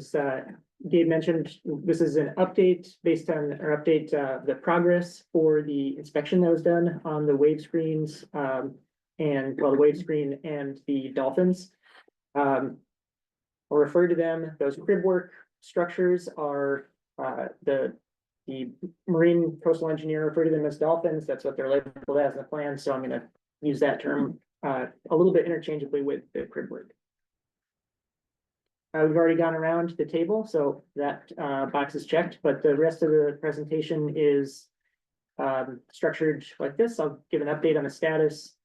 as Gabe mentioned, this is an update based on, or update the progress for the inspection that was done on the wave screens, and well, the wave screen and the dolphins. I'll refer to them. Those crib work structures are the marine coastal engineer referred to them as dolphins. That's what they're labeled as in the plan. So I'm going to use that term a little bit interchangeably with the crib work. We've already gone around the table, so that box is checked, but the rest of the presentation is structured like this. I'll give an update on the status,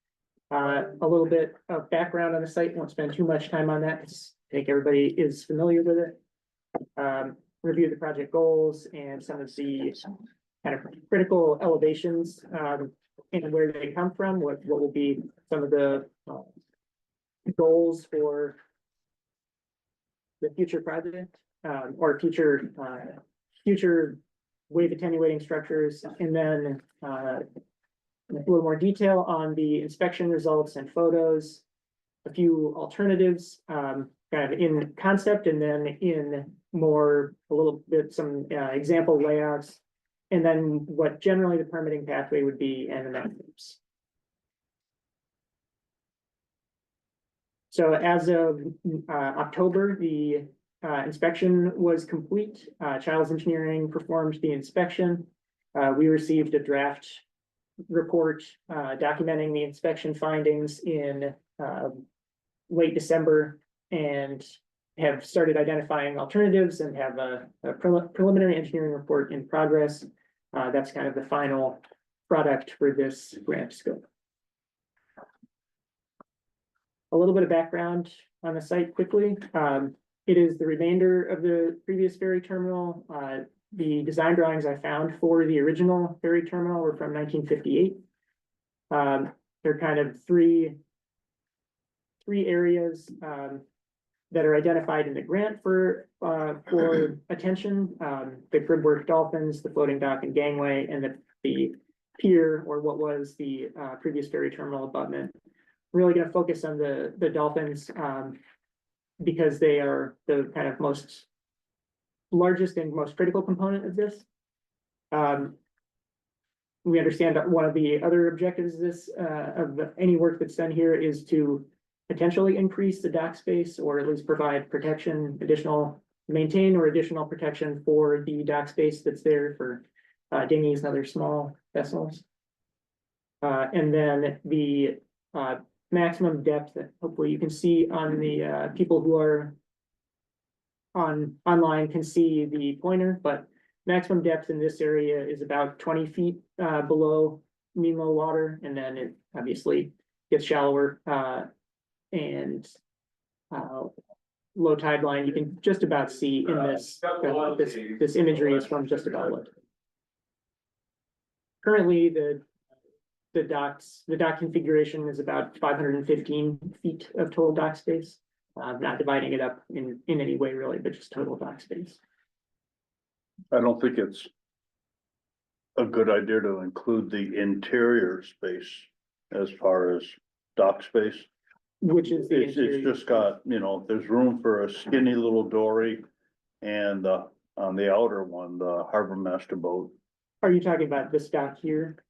a little bit of background on the site. Won't spend too much time on that because I think everybody is familiar with it. Review the project goals and some of the kind of critical elevations and where they come from, what will be some of the goals for the future project or future wave attenuating structures, and then a little more detail on the inspection results and photos, a few alternatives kind of in concept, and then in more a little bit some example layouts, and then what generally the permitting pathway would be and the methods. So as of October, the inspection was complete. Childs Engineering performed the inspection. We received a draft report documenting the inspection findings in late December and have started identifying alternatives and have a preliminary engineering report in progress. That's kind of the final product for this grant scope. A little bit of background on the site quickly. It is the remainder of the previous ferry terminal. The design drawings I found for the original ferry terminal were from 1958. They're kind of three areas that are identified in the grant for attention. The crib work dolphins, the floating dock and gangway, and the pier, or what was the previous ferry terminal abutment. Really going to focus on the dolphins because they are the kind of most largest and most critical component of this. We understand that one of the other objectives of this any work that's done here is to potentially increase the dock space, or at least provide protection, maintain or additional protection for the dock space that's there for dinghies and other small vessels. And then the maximum depth that hopefully you can see on the people who are online can see the pointer, but maximum depth in this area is about 20 feet below mean low water, and then it obviously gets shallower and low tide line. You can just about see in this this imagery is from just about what currently the dock configuration is about 515 feet of total dock space. Not dividing it up in any way really, but just total dock space. I don't think it's a good idea to include the interior space as far as dock space. Which is the It's just got, there's room for a skinny little dory, and on the outer one, the harbor master boat. Are you talking about this dock here?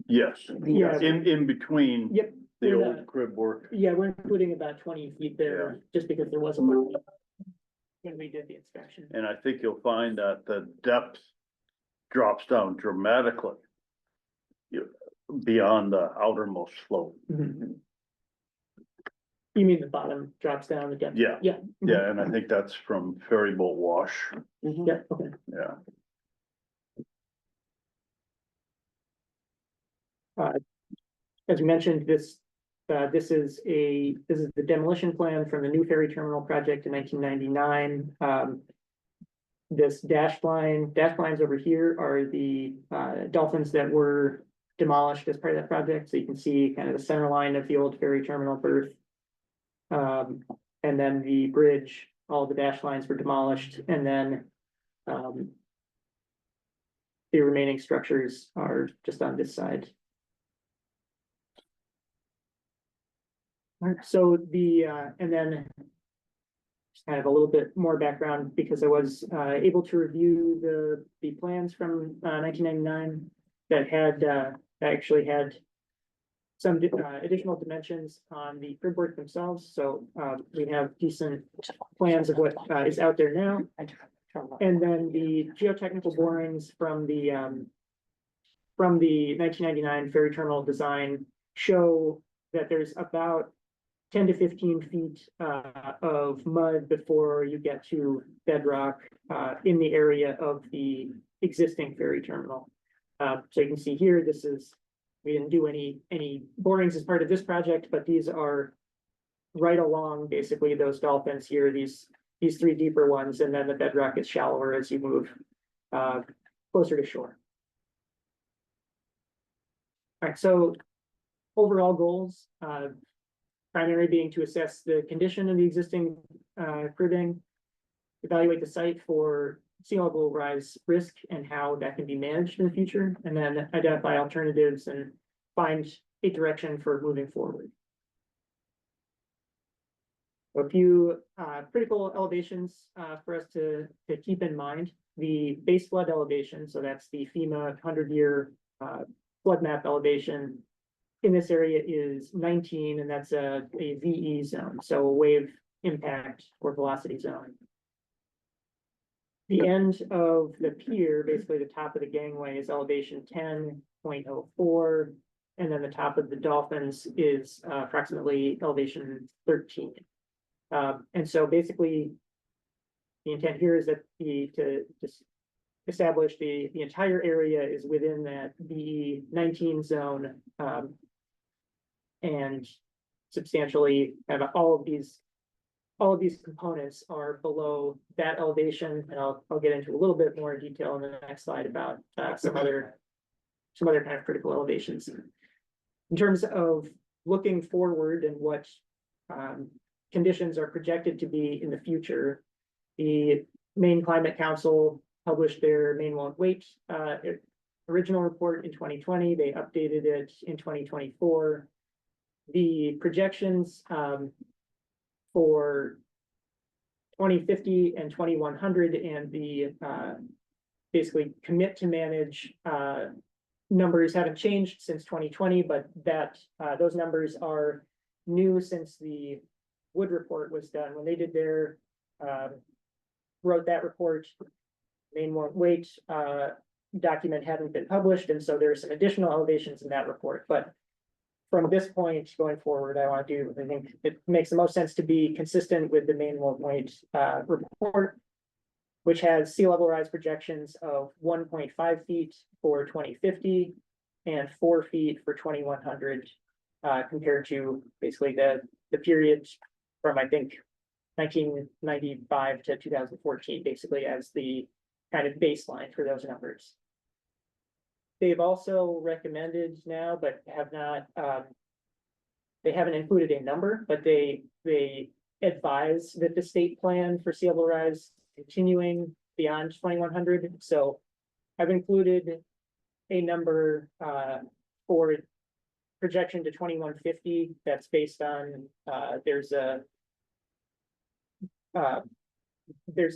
Yes, Yeah. in between. Yep. The old crib work. Yeah, we're including about 20 feet there, just because there wasn't one when we did the inspection. And I think you'll find that the depth drops down dramatically beyond the outermost slope. Mm-hmm. You mean the bottom drops down the depth? Yeah. Yeah. Yeah, and I think that's from ferry boat wash. Mm-hmm. Yeah, okay. Yeah. As we mentioned, this is the demolition plan from the new ferry terminal project in 1999. This dashed lines over here are the dolphins that were demolished as part of that project. So you can see kind of the center line of the old ferry terminal berth. And then the bridge, all the dash lines were demolished, and then the remaining structures are just on this side. All right, so and then kind of a little bit more background because I was able to review the plans from 1999 that had that actually had some additional dimensions on the crib work themselves. So we have decent plans of what is out there now. And then the geotechnical borings from the 1999 ferry terminal design show that there's about 10 to 15 feet of mud before you get to bedrock in the area of the existing ferry terminal. So you can see here, we didn't do any borings as part of this project, but these are right along basically those dolphins here, these three deeper ones, and then the bedrock is shallower as you move closer to shore. All right, so overall goals, primary being to assess the condition of the existing cribbing, evaluate the site for sea level rise risk and how that can be managed in the future, and then identify alternatives and find a direction for moving forward. A few critical elevations for us to keep in mind. The base flood elevation, so that's the FEMA 100-year flood map elevation in this area is 19, and that's a VE zone, so a wave impact or velocity zone. The end of the pier, basically the top of the gangway, is elevation 10.04, and then the top of the dolphins is approximately elevation 13. And so basically, the intent here is that to establish the entire area is within that VE 19 zone, and substantially all of these components are below that elevation, and I'll get into a little bit more detail in the next slide about some other kind of critical elevations. In terms of looking forward and what conditions are projected to be in the future, the Maine Climate Council published their Maine Won't Wait original report in 2020. They updated it in 2024. The projections for 2050 and 2100 and the basically commit to manage numbers haven't changed since 2020, but that those numbers are new since the Wood report was done. When they did their wrote that report, Maine Won't Wait document hadn't been published, and so there's some additional elevations in that report. But from this point going forward, I think it makes the most sense to be consistent with the Maine Won't Wait report, which has sea level rise projections of 1.5 feet for 2050 and 4 feet for 2100, compared to basically the period from, I think, 1995 to 2014, basically as the kind of baseline for those numbers. They've also recommended now, but have not, they haven't included a number, but they advise that the state plan for sea level rise continuing beyond 2100. So I've included a number for projection to 2150 that's based on, there's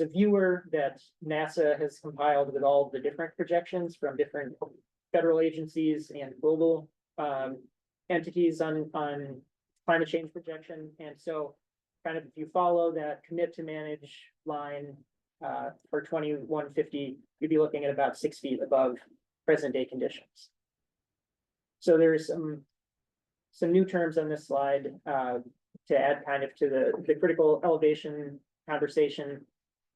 a viewer that NASA has compiled with all the different projections from different federal agencies and global entities on climate change projection. And so kind of if you follow that commit to manage line for 2150, you'd be looking at about 6 feet above present day conditions. So there's some new terms on this slide to add kind of to the critical elevation conversation.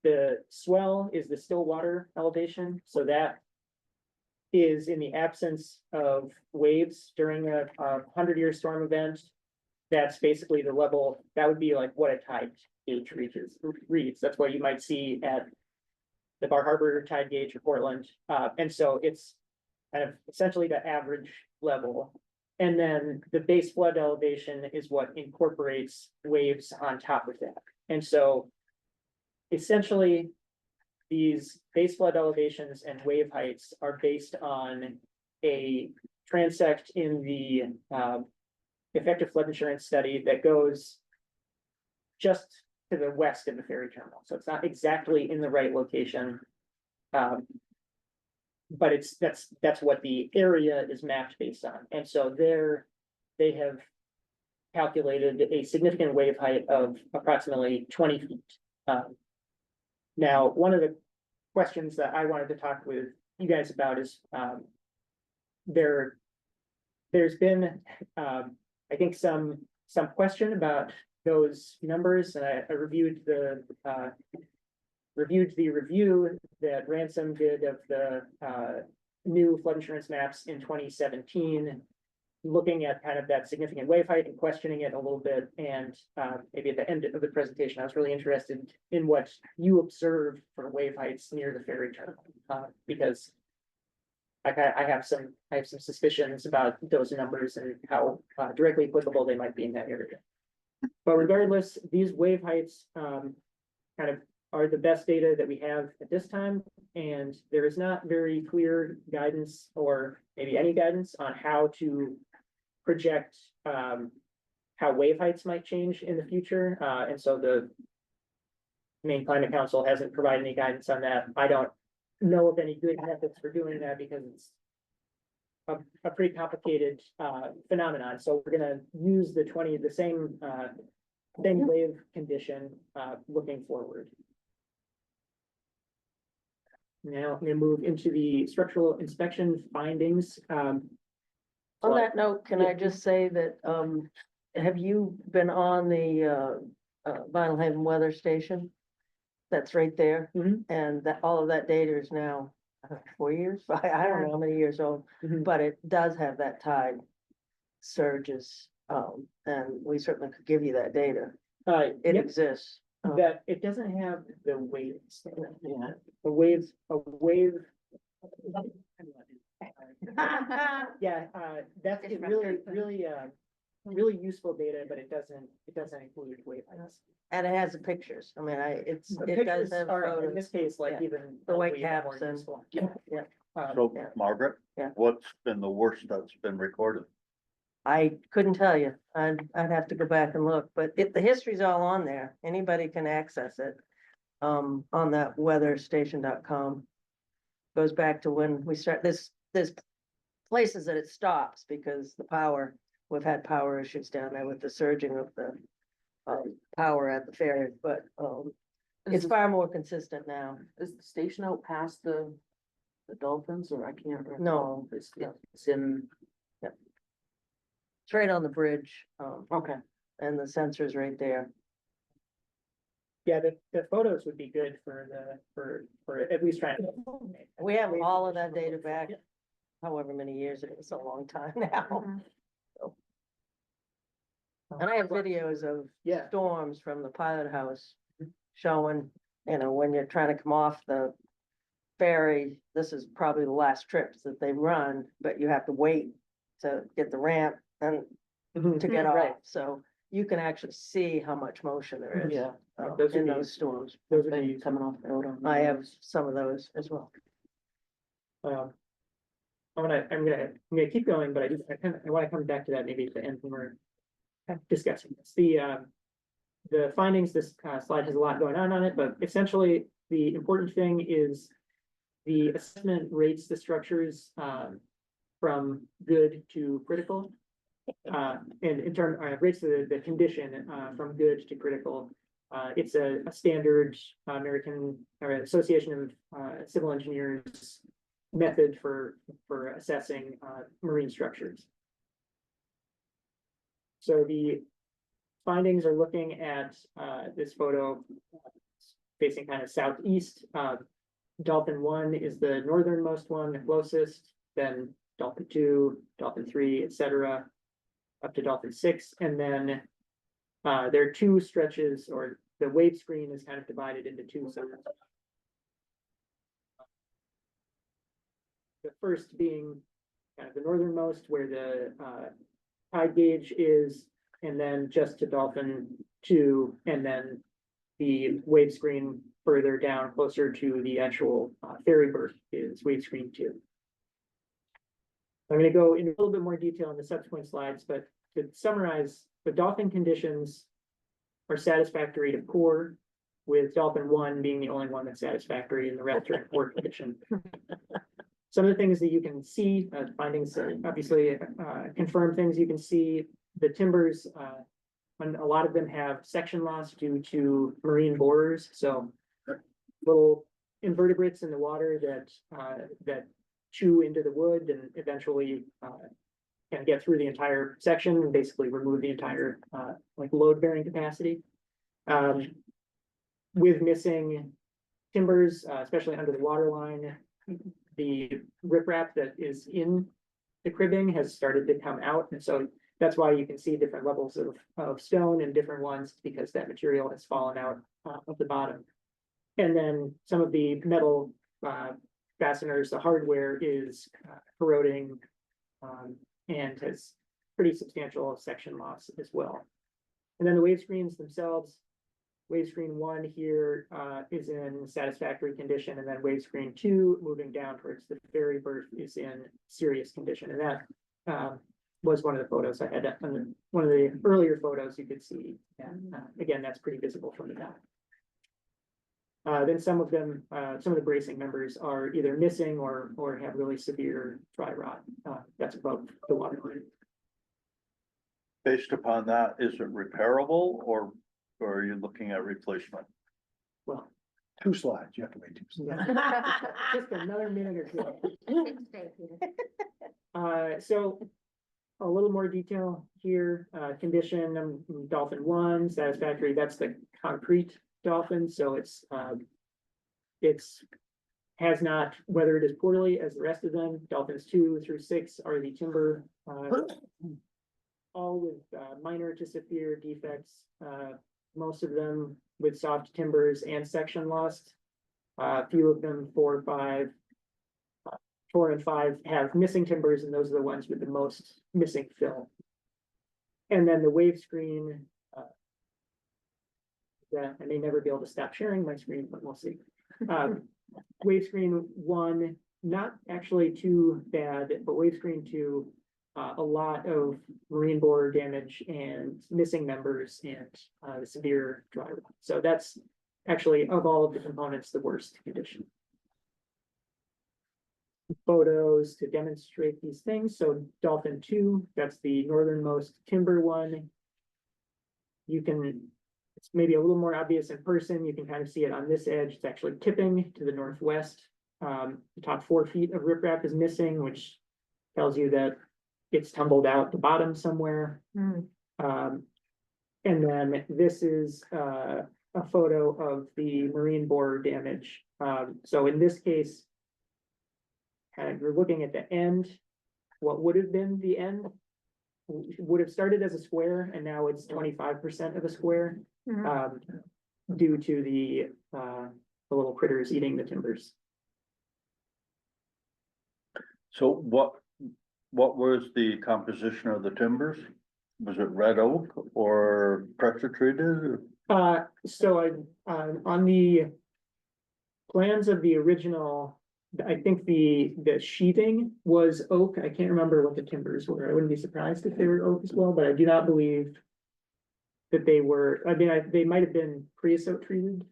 The swell is the still water elevation. So that is in the absence of waves during a 100-year storm event. That's basically the level, that would be like what a tide gauge reads. That's what you might see at the Bar Harbor tide gauge or Portland. And so it's kind of essentially the average level. And then the base flood elevation is what incorporates waves on top of that. And so essentially, these base flood elevations and wave heights are based on a transect in the effective flood insurance study that goes just to the west of the ferry terminal, so it's not exactly in the right location. But that's what the area is mapped based on, and so they have calculated a significant wave height of approximately 20 feet. Now, one of the questions that I wanted to talk with you guys about is, there's been, I think some question about those numbers, and I reviewed the review that Ransom did of the new flood insurance maps in 2017, looking at kind of that significant wave height and questioning it a little bit. And maybe at the end of the presentation, I was really interested in what you observed for wave heights near the ferry terminal, because I have some suspicions about those numbers and how directly applicable they might be in that area. But regardless, these wave heights kind of are the best data that we have at this time, and there is not very clear guidance, or maybe any guidance, on how to project how wave heights might change in the future. And so the Maine Climate Council hasn't provided any guidance on that. I don't know of any good methods for doing that, because it's a pretty complicated phenomenon. So we're gonna use the same wave condition looking forward. Now I'm gonna move into the structural inspection findings. On that note, can I just say that, have you been on the Vinyl Haven weather station? That's right there. Mhm. And that, all of that data is now 4 years, I don't know how many years old, Mhm. but it does have that tide surges. And we certainly could give you that data. It Yep, exists. that it doesn't have the waves. Yeah. A wave. Yeah, that's It's really useful data, but it doesn't include wave heights. And it has the pictures. I mean, it The does pictures have are, in photos. this case, like Yeah. even. The white probably even more caps and- useful. Yeah. So, Yeah. Margaret? Yeah. What's been the worst that's been recorded? I couldn't tell you. I'd have to go back and look, but the history's all on there. Anybody can access it. On that weatherstation.com. Goes back to when we start, there's places that it stops because the power, we've had power issues down there with the surging of the power at the ferry, but it's far more consistent now. Is the station out past the dolphins, or I can't remember? No. It's in, It's right on the bridge, okay. and the sensor's right there. Yeah, the photos would be good for at least trying to. We have all of that data back, however many years, it's a long time now. And I have videos of Yeah. storms from the pilot house showing, when you're trying to come off the ferry, this is probably the last trips that they run, but you have to wait to get the ramp and to get Right. off. So you can actually see how much motion there is Yeah. Those would in be- those storms. Those would Been be, coming off the road on. I have some of those as well. I'm gonna keep going, but I wanna come back to that maybe at the end when we're discussing this. The findings, this slide has a lot going on it, but essentially the important thing is the assessment rates the structures from good to critical. And in turn, rates the condition from good to critical. It's a standard American or Association of Civil Engineers method for assessing marine structures. So the findings are looking at this photo facing kind of southeast. Dolphin 1 is the northernmost one, the closest, then Dolphin 2, Dolphin 3, etc., up to Dolphin 6, and then there are two stretches, or the wave screen is kind of divided into two zones. The first being kind of the northernmost, where the tide gauge is, and then just to Dolphin 2, and then the wave screen further down, closer to the actual ferry berth, is wave screen 2. I'm going to go in a little bit more detail in the subsequent slides, but to summarize, the Dolphin conditions are satisfactory to poor, with Dolphin 1 being the only one that's satisfactory and the rest are in poor condition. Some of the things that you can see, findings, obviously, confirm things you can see, the timbers, when a lot of them have section loss due to marine borers, so little invertebrates in the water that chew into the wood and eventually can get through the entire section and basically remove the entire like load bearing capacity. With missing timbers, especially under the water line, the riprap that is in the cribbing has started to come out, and so that's why you can see different levels of stone and different ones, because that material has fallen out of the bottom. And then some of the metal fasteners, the hardware is corroding and has pretty substantial section loss as well. And then the wave screens themselves, wave screen 1 here is in satisfactory condition, and then wave screen 2 moving down towards the ferry berth is in serious condition, and that was one of the photos I had. One of the earlier photos you could see, and again, that's pretty visible from the top. Then some of them, some of the bracing members are either missing or have really severe dry rot. That's above the water line. Based upon that, is it repairable or are you looking at replacement? Well, 2 slides, you have to wait 2 slides. just another minute or two. So a little more detail here, condition, Dolphin 1, satisfactory, that's the concrete Dolphin, so it's has not weathered as poorly as the rest of them. Dolphins 2 through 6 are the timber, all with minor to severe defects, most of them with soft timbers and section loss. A few of them, 4 and 5 have missing timbers, and those are the ones with the most missing fill. And then the wave screen, that I may never be able to stop sharing my screen, but we'll see. Wave screen 1, not actually too bad, but wave screen 2, a lot of marine borer damage and missing members and the severe dry rot. So that's actually, of all of the components, the worst condition. Photos to demonstrate these things. So Dolphin 2, that's the northernmost timber one. You can, it's maybe a little more obvious in person. You can kind of see it on this edge. It's actually tipping to the northwest. The top 4 feet of riprap is missing, which tells you that it's tumbled out the bottom somewhere. And then this is a photo of the marine borer damage. So in this case, kind of you're looking at the end, what would have been the end would have started as a square, and now it's 25% of a square, due to the little critters eating the timbers. So what was the composition of the timbers? Was it red oak or pressure treated? So on the plans of the original, I think the sheathing was oak. I can't remember what the timbers were. I wouldn't be surprised if they were oak as well, but I do not believe that they were. I mean, they might have been creosote treated.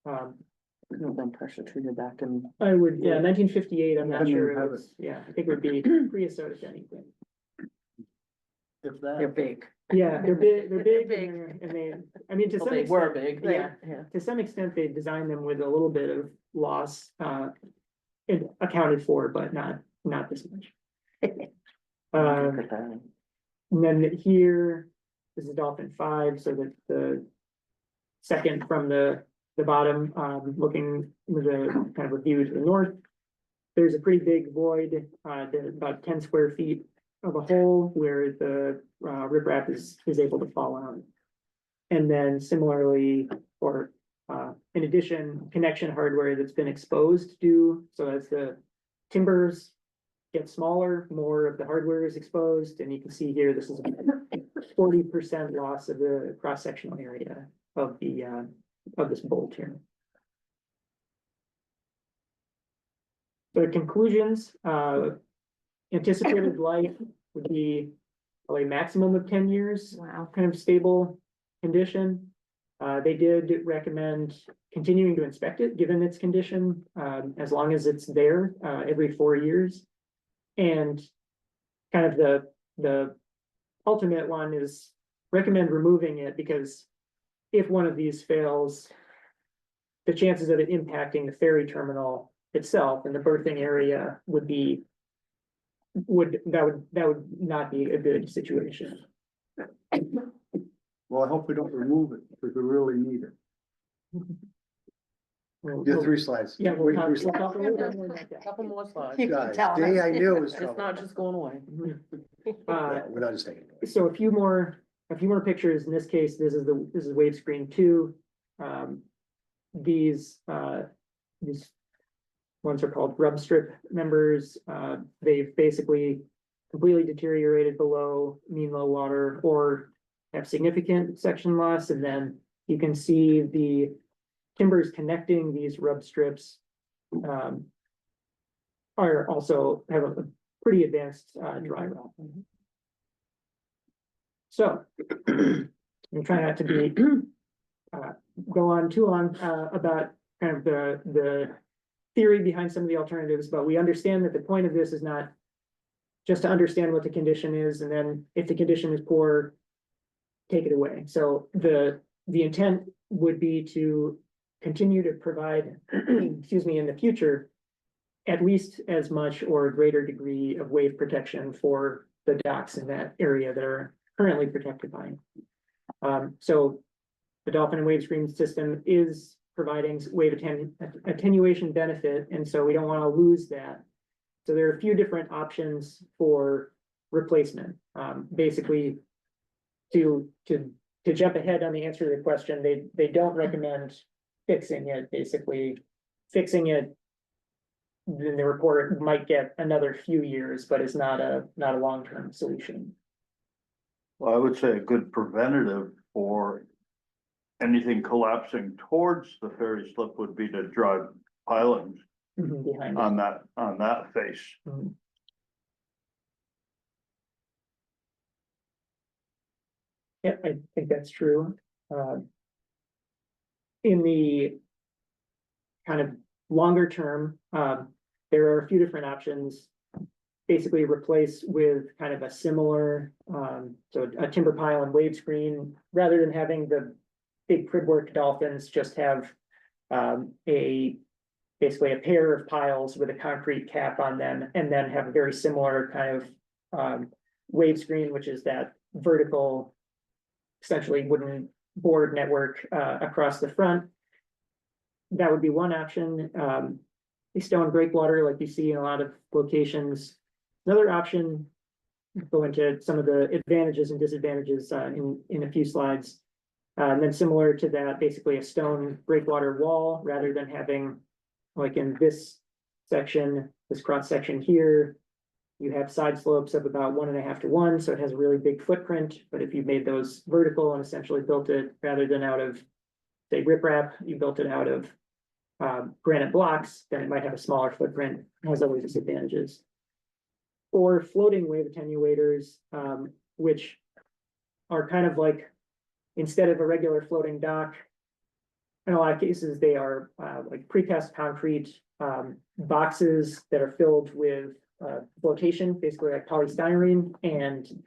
Could have been pressure treated back in. I would, yeah, 1958. I'm not Yeah. sure. It was, yeah, I think it would be creosote if anything. If They're that, big. Yeah, they're big. They're big, Big. and they. I mean, to Well, some they extent, were big. Yeah, Yeah. to some extent, they designed them with a little bit of loss, it accounted for, but not this much. And then here, this is Dolphin 5, so that the second from the bottom, looking with the kind of a view to the north. There's a pretty big void, about 10 square feet of a hole where the riprap is able to fall out. And then similarly, or in addition, connection hardware that's been exposed to, so as the timbers get smaller, more of the hardware is exposed, and you can see here, this is 40% loss of the cross-sectional area of the of this bolt here. The conclusions, anticipated life would be a maximum of 10 years. Wow. Kind of stable condition. They did recommend continuing to inspect it, given its condition, as long as it's there, every 4 years. And kind of the ultimate one is recommend removing it, because if one of these fails, the chances of it impacting the ferry terminal itself and the berthing area would would not be a good situation. Well, I hope we don't remove it, because we really need it. We'll- Get 3 slides. Yeah, Wait, we'll 3 talk slides. a little bit more about that. Couple more slides. Keep Guys, telling day us. I knew was It's trouble. not just going away. Uh, We're not just taking it. so a few more pictures. In this case, this is wave screen 2. These ones are called rub strip members. They've basically completely deteriorated below mean low water or have significant section loss. And then you can see the timbers connecting these rub strips are also have a pretty advanced dry rot. So I'm trying not to be go on too long about kind of the theory behind some of the alternatives, but we understand that the point of this is not just to understand what the condition is, and then if the condition is poor, take it away. So the intent would be to continue to provide, excuse me, in the future, at least as much or a greater degree of wave protection for the docks in that area that are currently protected by it. So the Dolphin and wave screen system is providing wave attenuation benefit, and so we don't want to lose that. So there are a few different options for replacement. Basically, to jump ahead on the answer to the question, they don't recommend fixing it. Basically, fixing it, then the report might get another few years, but it's not a long-term solution. Well, I would say a good preventative for anything collapsing towards the ferry slip would be to drive pilings Behind it. on that face. Mhm. Yeah, I think that's true. In the kind of longer term, there are a few different options. Basically replace with kind of a similar, so a timber pile and wave screen, rather than having the big crib work dolphins, just have basically a pair of piles with a concrete cap on them, and then have a very similar kind of wave screen, which is that vertical, essentially wooden board network across the front. That would be one option. The stone breakwater, like you see in a lot of locations. Another option, go into some of the advantages and disadvantages in a few slides. And then similar to that, basically a stone breakwater wall, rather than having, like in this section, this cross section here, you have side slopes of about 1.5 to 1, so it has a really big footprint. But if you made those vertical and essentially built it rather than out of, say, riprap, you built it out of granite blocks, then it might have a smaller footprint. It has other disadvantages. Or floating wave attenuators, which are kind of like, instead of a regular floating dock, in a lot of cases, they are like precast concrete boxes that are filled with flotation, basically like polystyrene, and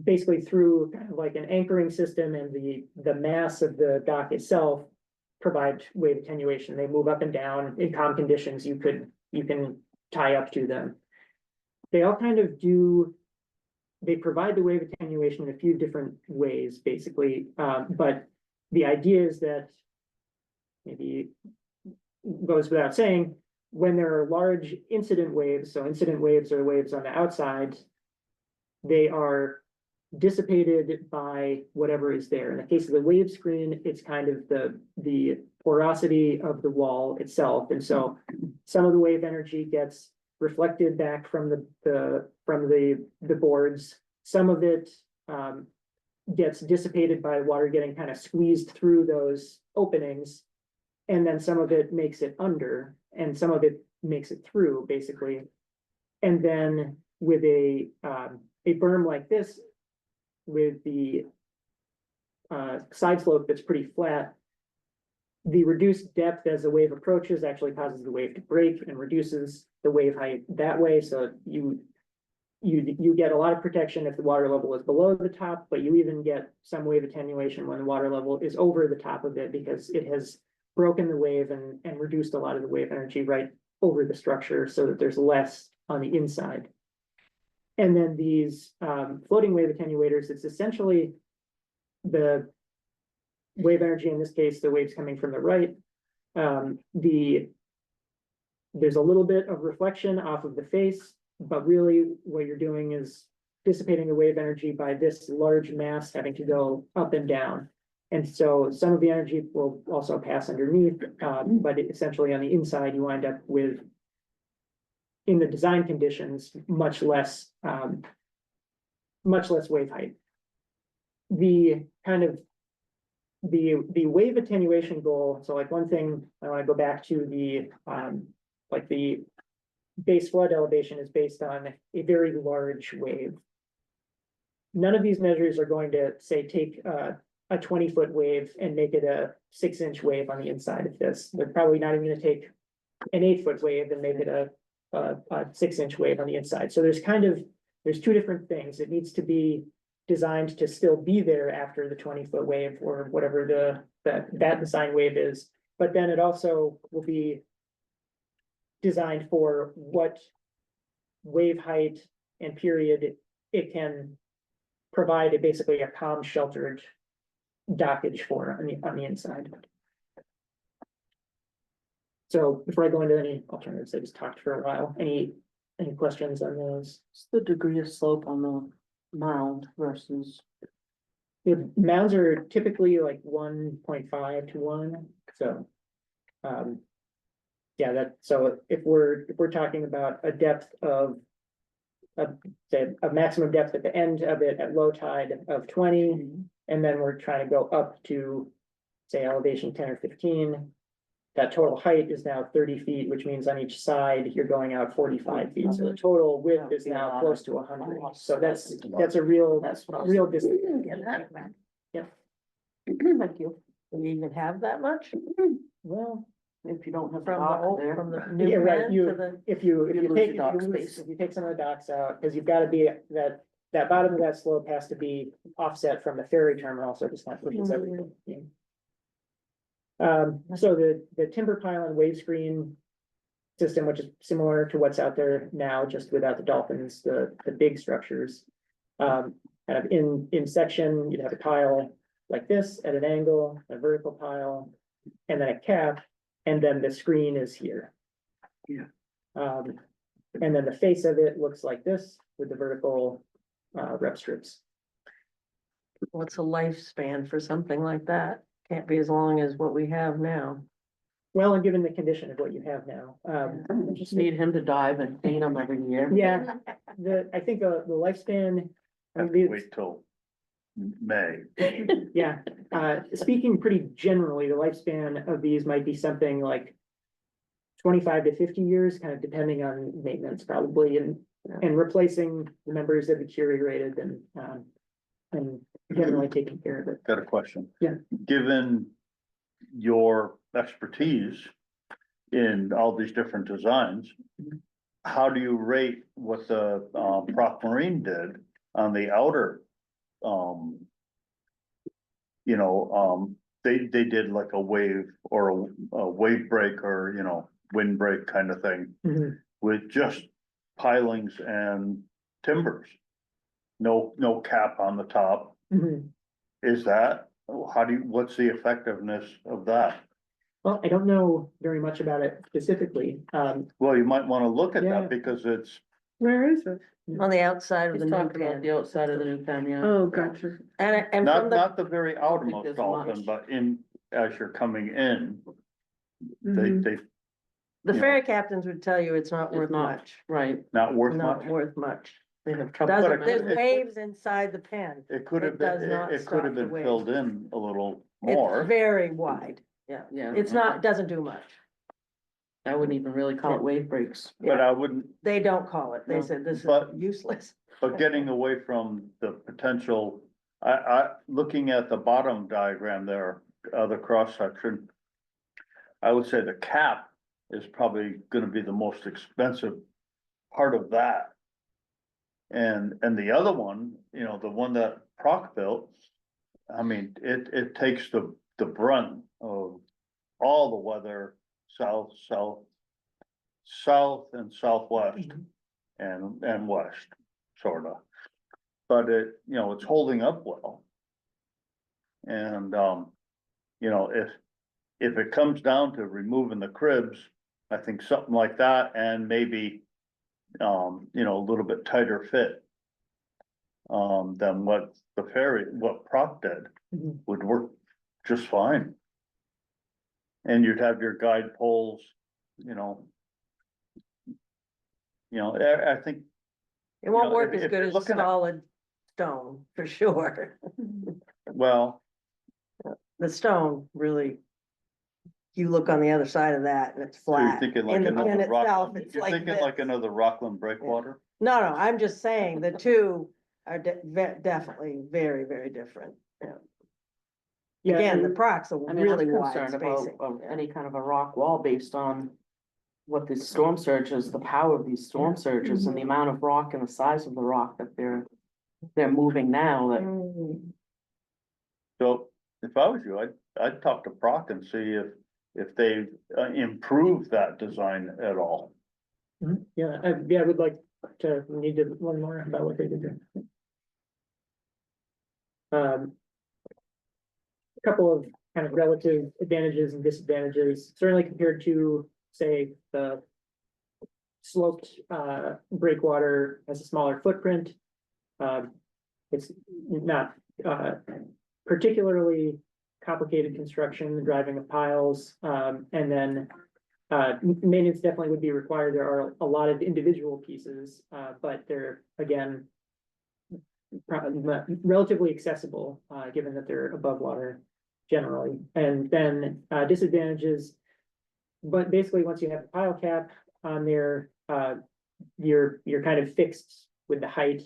basically through kind of like an anchoring system and the mass of the dock itself provide wave attenuation. They move up and down in calm conditions. You can tie up to them. They all kind of they provide the wave attenuation in a few different ways, basically. But the idea is that, maybe goes without saying, when there are large incident waves, so incident waves are waves on the outside, they are dissipated by whatever is there. In the case of the wave screen, it's kind of the porosity of the wall itself. And so some of the wave energy gets reflected back from the boards. Some of it gets dissipated by water getting kind of squeezed through those openings. And then some of it makes it under, and some of it makes it through, basically. And then with a berm like this, with the side slope that's pretty flat. The reduced depth as the wave approaches actually causes the wave to break and reduces the wave height that way, so you get a lot of protection if the water level is below the top, but you even get some wave attenuation when the water level is over the top of it, because it has broken the wave and reduced a lot of the wave energy right over the structure so that there's less on the inside. And then these floating wave attenuators, it's essentially the wave energy, in this case, the waves coming from the right. There's a little bit of reflection off of the face, but really what you're doing is dissipating the wave energy by this large mass having to go up and down. And so some of the energy will also pass underneath, but essentially on the inside, you wind up with, in the design conditions, much less wave height. The kind of the wave attenuation goal, so like one thing I want to go back to, the like the base flood elevation is based on a very large wave. None of these measures are going to say take a 20-foot wave and make it a 6-inch wave on the inside of this. They're probably not even going to take an 8-foot wave and make it a 6-inch wave on the inside. So there's two different things. It needs to be designed to still be there after the 20-foot wave or whatever that design wave is. But then it also will be designed for what wave height and period it can provide basically a calm sheltered dockage for on the inside. So before I go into any alternatives, I just talked for a while. Any questions on those? What's the degree of slope on the mound versus? The mounds are typically like 1.5 to 1, so. Yeah, so if we're talking about a depth of, say, a maximum depth at the end of it at low tide of 20, and then we're trying to go up to, say, elevation 10 or 15, that total height is now 30 feet, which means on each side, you're going out 45 feet. So the total width is now close to 100. So that's a real distance. Yeah. Thank you. Do you even have that much? Well, If you don't have the From the dock old, there. from the yeah, new right, pen to the, if you lose your dock space. if you take some of the docks out, because you've got to be that bottom of that slope has to be offset from the ferry terminal, so it just not pushes everything. Yeah. So the timber pile and wave screen system, which is similar to what's out there now, just without the dolphins, the big structures. Kind of in section, you'd have a pile like this at an angle, a vertical pile, and then a cap, and then the screen is here. Yeah. And then the face of it looks like this with the vertical rep strips. what's a lifespan for something like that? Can't be as long as what we have now. Well, and given the condition of what you have now, You just need him to dive and clean them every year. yeah, I think the lifespan. I Have mean, to wait till May. Yeah, speaking pretty generally, the lifespan of these might be something like 25 to 50 years, kind of depending on maintenance probably, and replacing the members that deteriorated and generally taking care of it. Got a question. Yeah. Given your expertise in all these different designs, how do you rate what the Proc Marine did on the outer? They did like a wave or a wave break or, wind break kind of thing Mhm. with just pilings and timbers. No cap on the top. Mhm. Is that, what's the effectiveness of that? Well, I don't know very much about it specifically. Well, you might wanna look at Yeah. that because it's, Where is it? On the outside of He's the new talking about pen. the outside of the new pen, yeah. Oh, gotcha. And not, from the, not the very outermost there's dolphin, much. but as you're coming in, Mhm. they, the yeah. ferry captains would tell you it's not It's worth not. much. Right, not worth Not much. worth much. they have trouble. Doesn't, But there's it- waves inside the pen. It could have It does been, not it could have stop the been wave. filled in a little It's more. very wide. Yeah, Yeah. it's not, doesn't do much. I wouldn't even really call it wave breaks. But I wouldn't, They don't call it. They No. said this is But- useless. but getting away from the potential looking at the bottom diagram there, the cross section. I would say the cap is probably gonna be the most expensive part of that. And the other one, you know, the one that Proc built, I mean, it takes the brunt of all the weather, south and southwest and west, sorta. But it, you know, it's holding up well. And, you know, if it comes down to removing the cribs, I think something like that and maybe, you know, a little bit tighter fit. Than what what Proc did Mhm. would work just fine. And you'd have your guide poles, you know. I think, It won't know, work if- as if good you're as looking at- solid stone, for sure. well, The stone really, you look on the other side of that and it's so you're flat. thinking like In the pin another itself, Rockland, it's you're like thinking this. like another Rockland breakwater? No, I'm just saying the two are definitely very, very different. Yeah. Yeah, Again, the and- Proc's a I mean, really I'm wide concerned about spacing. Yeah. any kind of a rock wall based on what the storm surges, the power of these storm surges and the amount of rock and the size of the rock that they're moving now that. So if I was you, I'd talk to Proc and see if they improved that design at all. Yeah, I would like to, need to learn more about what they did there. A couple of kind of relative advantages and disadvantages, certainly compared to, say, the sloped, breakwater has a smaller footprint. It's not, particularly complicated construction, driving of piles, and then maintenance definitely would be required. There are a lot of individual pieces, but they're, again, relatively accessible, given that they're above water generally. And then disadvantages, but basically, once you have a pile cap on there, you're kind of fixed with the height.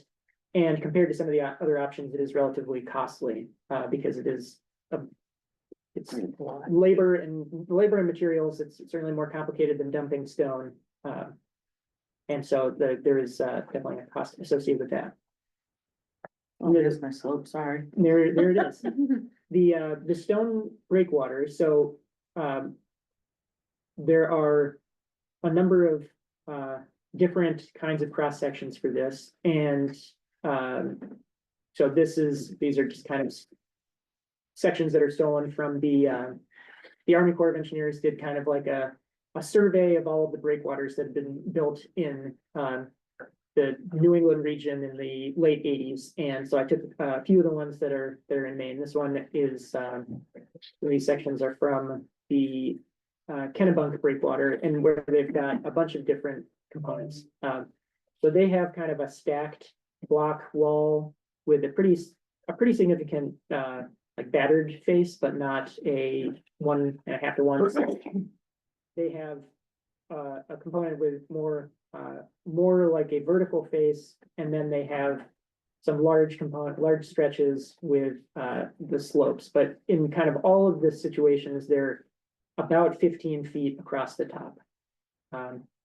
And compared to some of the other options, it is relatively costly, because it is it's labor and materials. It's certainly more complicated than dumping stone. And so there is definitely a cost associated with that. Oh, there's my slope, sorry. There it is. The stone breakwater, so there are a number of different kinds of cross sections for this, and so these are just kind of sections that are stolen from the Army Corps of Engineers did kind of like a survey of all of the breakwaters that have been built in the New England region in the late 80s. And so I took a few of the ones that are in Maine. This one is, these sections are from the Kennebunk breakwater, and where they've got a bunch of different components. So they have kind of a stacked block wall with a pretty significant like battered face, but not a 1.5 to 1. They have a component with more like a vertical face, and then they have some large stretches with the slopes. But in kind of all of the situations, they're about 15 feet across the top.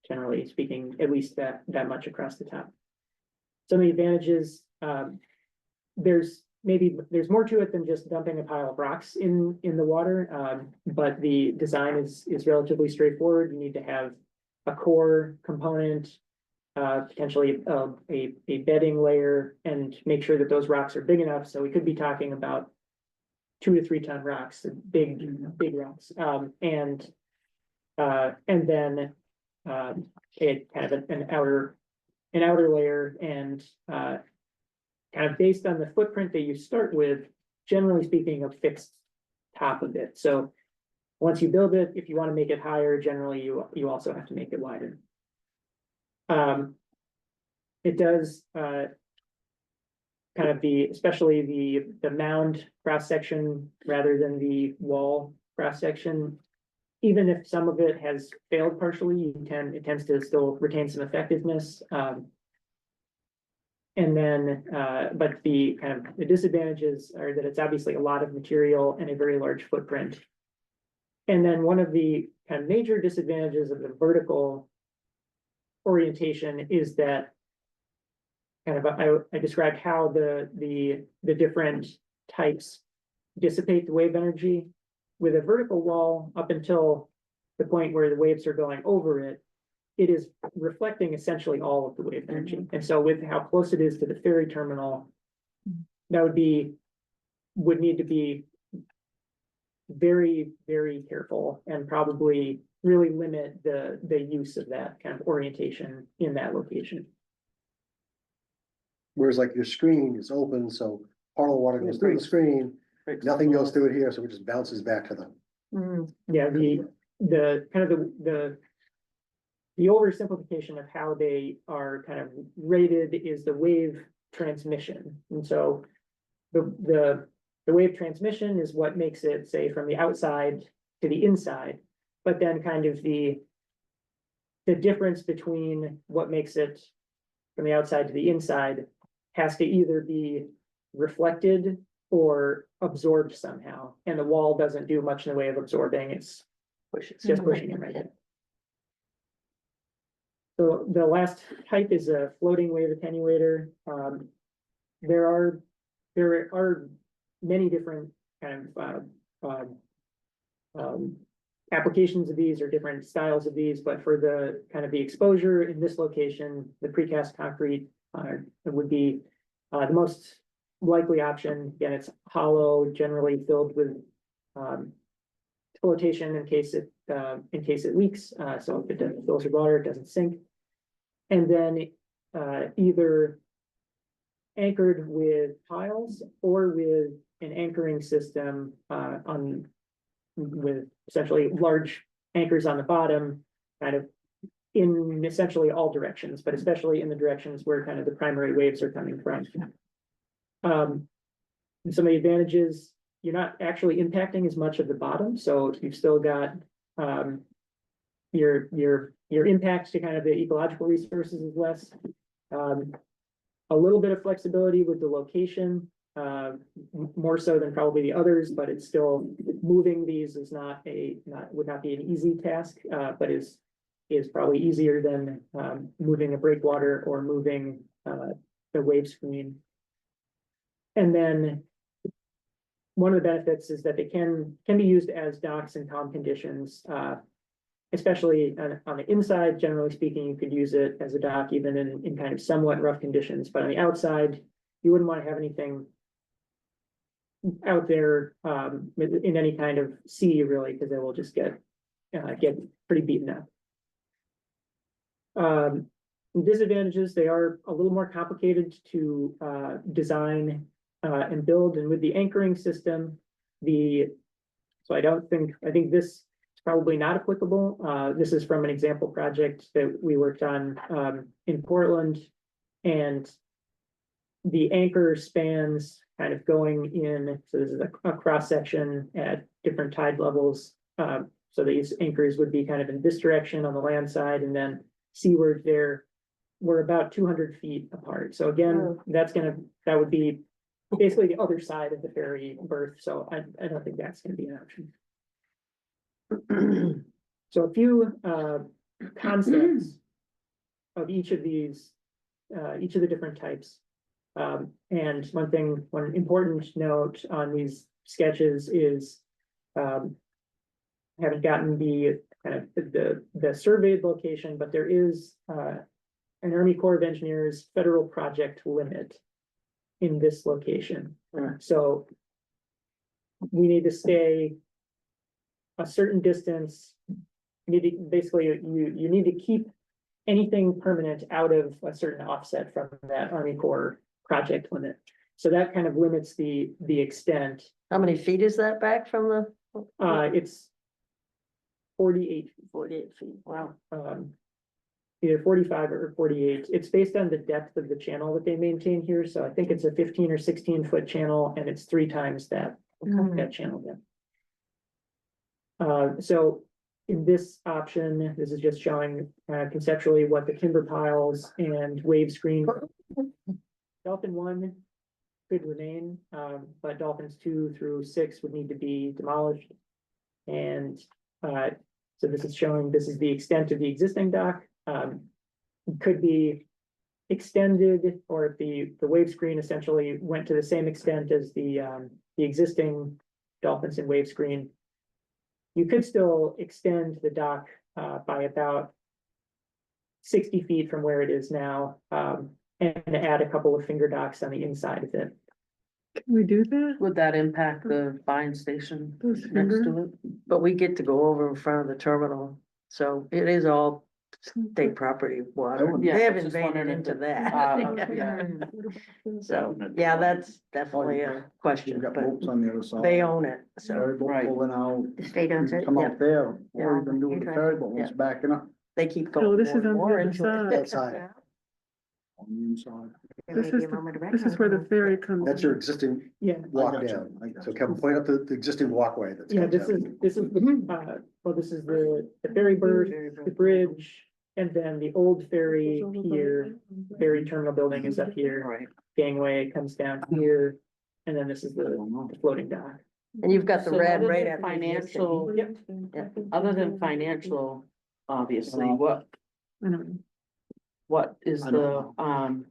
Generally speaking, at least that much across the top. Some of the advantages, there's more to it than just dumping a pile of rocks in the water, but the design is relatively straightforward. You need to have a core component, potentially a bedding layer, and make sure that those rocks are big enough. So we could be talking about 2 to 3 ton rocks, big rocks, and then a kind of an outer layer, and kind of based on the footprint that you start with, generally speaking, a fixed top of it. So once you build it, if you want to make it higher, generally you also have to make it wider. It does kind of especially the mound cross section rather than the wall cross section. Even if some of it has failed partially, it tends to still retain some effectiveness. And then, but the kind of the disadvantages are that it's obviously a lot of material and a very large footprint. And then one of the kind of major disadvantages of the vertical orientation is that kind of, I described how the different types dissipate the wave energy. With a vertical wall up until the point where the waves are going over it, it is reflecting essentially all of the wave energy. And so with how close it is to the ferry terminal, that would need to be very, very careful and probably really limit the use of that kind of orientation in that location. Whereas like your screen is open, so part of the water goes through the screen, nothing goes through it here, so it just bounces back to them. Yeah, the kind of the oversimplification of how they are kind of rated is the wave transmission. And so the wave transmission is what makes it, say, from the outside to the inside, but then kind of the difference between what makes it from the outside to the inside has to either be reflected or absorbed somehow, and the wall doesn't do much in the way of absorbing, it's just pushing it right in. So the last type is a floating wave attenuator. There are many different kind of applications of these or different styles of these, but for the kind of the exposure in this location, the precast concrete would be the most likely option. Again, it's hollow, generally filled with flotation in case it leaks. So if it fills with water, it doesn't sink. And then either anchored with piles or with an anchoring system with essentially large anchors on the bottom, kind of in essentially all directions, but especially in the directions where kind of the primary waves are coming from. And some of the advantages, you're not actually impacting as much of the bottom, so you've still got your impact to kind of the ecological resources is less. A little bit of flexibility with the location, more so than probably the others, but it's still moving these is would not be an easy task, but is probably easier than moving a breakwater or moving the wave screen. And then one of the benefits is that they can be used as docks in calm conditions, especially on the inside. Generally speaking, you could use it as a dock even in kind of somewhat rough conditions, but on the outside, you wouldn't want to have anything out there in any kind of sea really, because they will just get pretty beaten up. Disadvantages, they are a little more complicated to design and build, and with the anchoring system, I think this is probably not applicable. This is from an example project that we worked on in Portland, and the anchor spans kind of going in, so this is a cross section at different tide levels. So these anchors would be kind of in this direction on the land side, and then seaward there, we're about 200 feet apart. So again, that would be basically the other side of the ferry berth. So I don't think that's going to be an option. So a few concepts of each of the different types. And one important note on these sketches is haven't gotten the kind of the surveyed location, but there is an Army Corps of Engineers federal project limit in this location. So we need to stay a certain distance. You need to keep anything permanent out of a certain offset from that Army Corps project limit. So that kind of limits the extent. How many feet is that back from the? It's 48 feet. 48 feet, wow. Either 45 or 48. It's based on the depth of the channel that they maintain here. So I think it's a 15 or 16 foot channel, and it's 3 times that channel depth. So in this option, this is just showing conceptually what the timber piles and wave screen Dolphin 1 could remain, but Dolphins 2 through 6 would need to be demolished. And, so this is showing, this is the extent of the existing dock. Could be extended, or if the wave screen essentially went to the same extent as the existing Dolphins and wave screen, you could still extend the dock by about 60 feet from where it is now, and add a couple of finger docks on the inside of it. Can we do that? Would that impact the buying station Those next finger- to it? But we get to go over in front of the terminal, so it is all state property water. Yeah, They I haven't was just invaded wondering into if that. yeah. So, yeah, that's definitely a question, You've got but boats on the other side. they own it, so. Ferry boat Right. pulling out. The state owns You it. Come Yeah. out there, Yeah. or even do with the ferry boat once Yeah. backing up They keep going Oh, this more is and on the more other into side. it. Outside. on the inside. There This may is be a moment of This is where the reckoning. ferry comes. That's your existing Yeah, walk I got down. you, I got So you. Kevin, point out the existing walkway that's. yeah, comes this out. is, well, this is the ferry berth, the bridge, and then the old ferry pier. Ferry terminal building is up here, Right. gangway comes down here, and then this is I the don't know. floating dock. And you've got the So red other right than at the existing. financial, Yep. other than financial, obviously, I don't know. what is I the, don't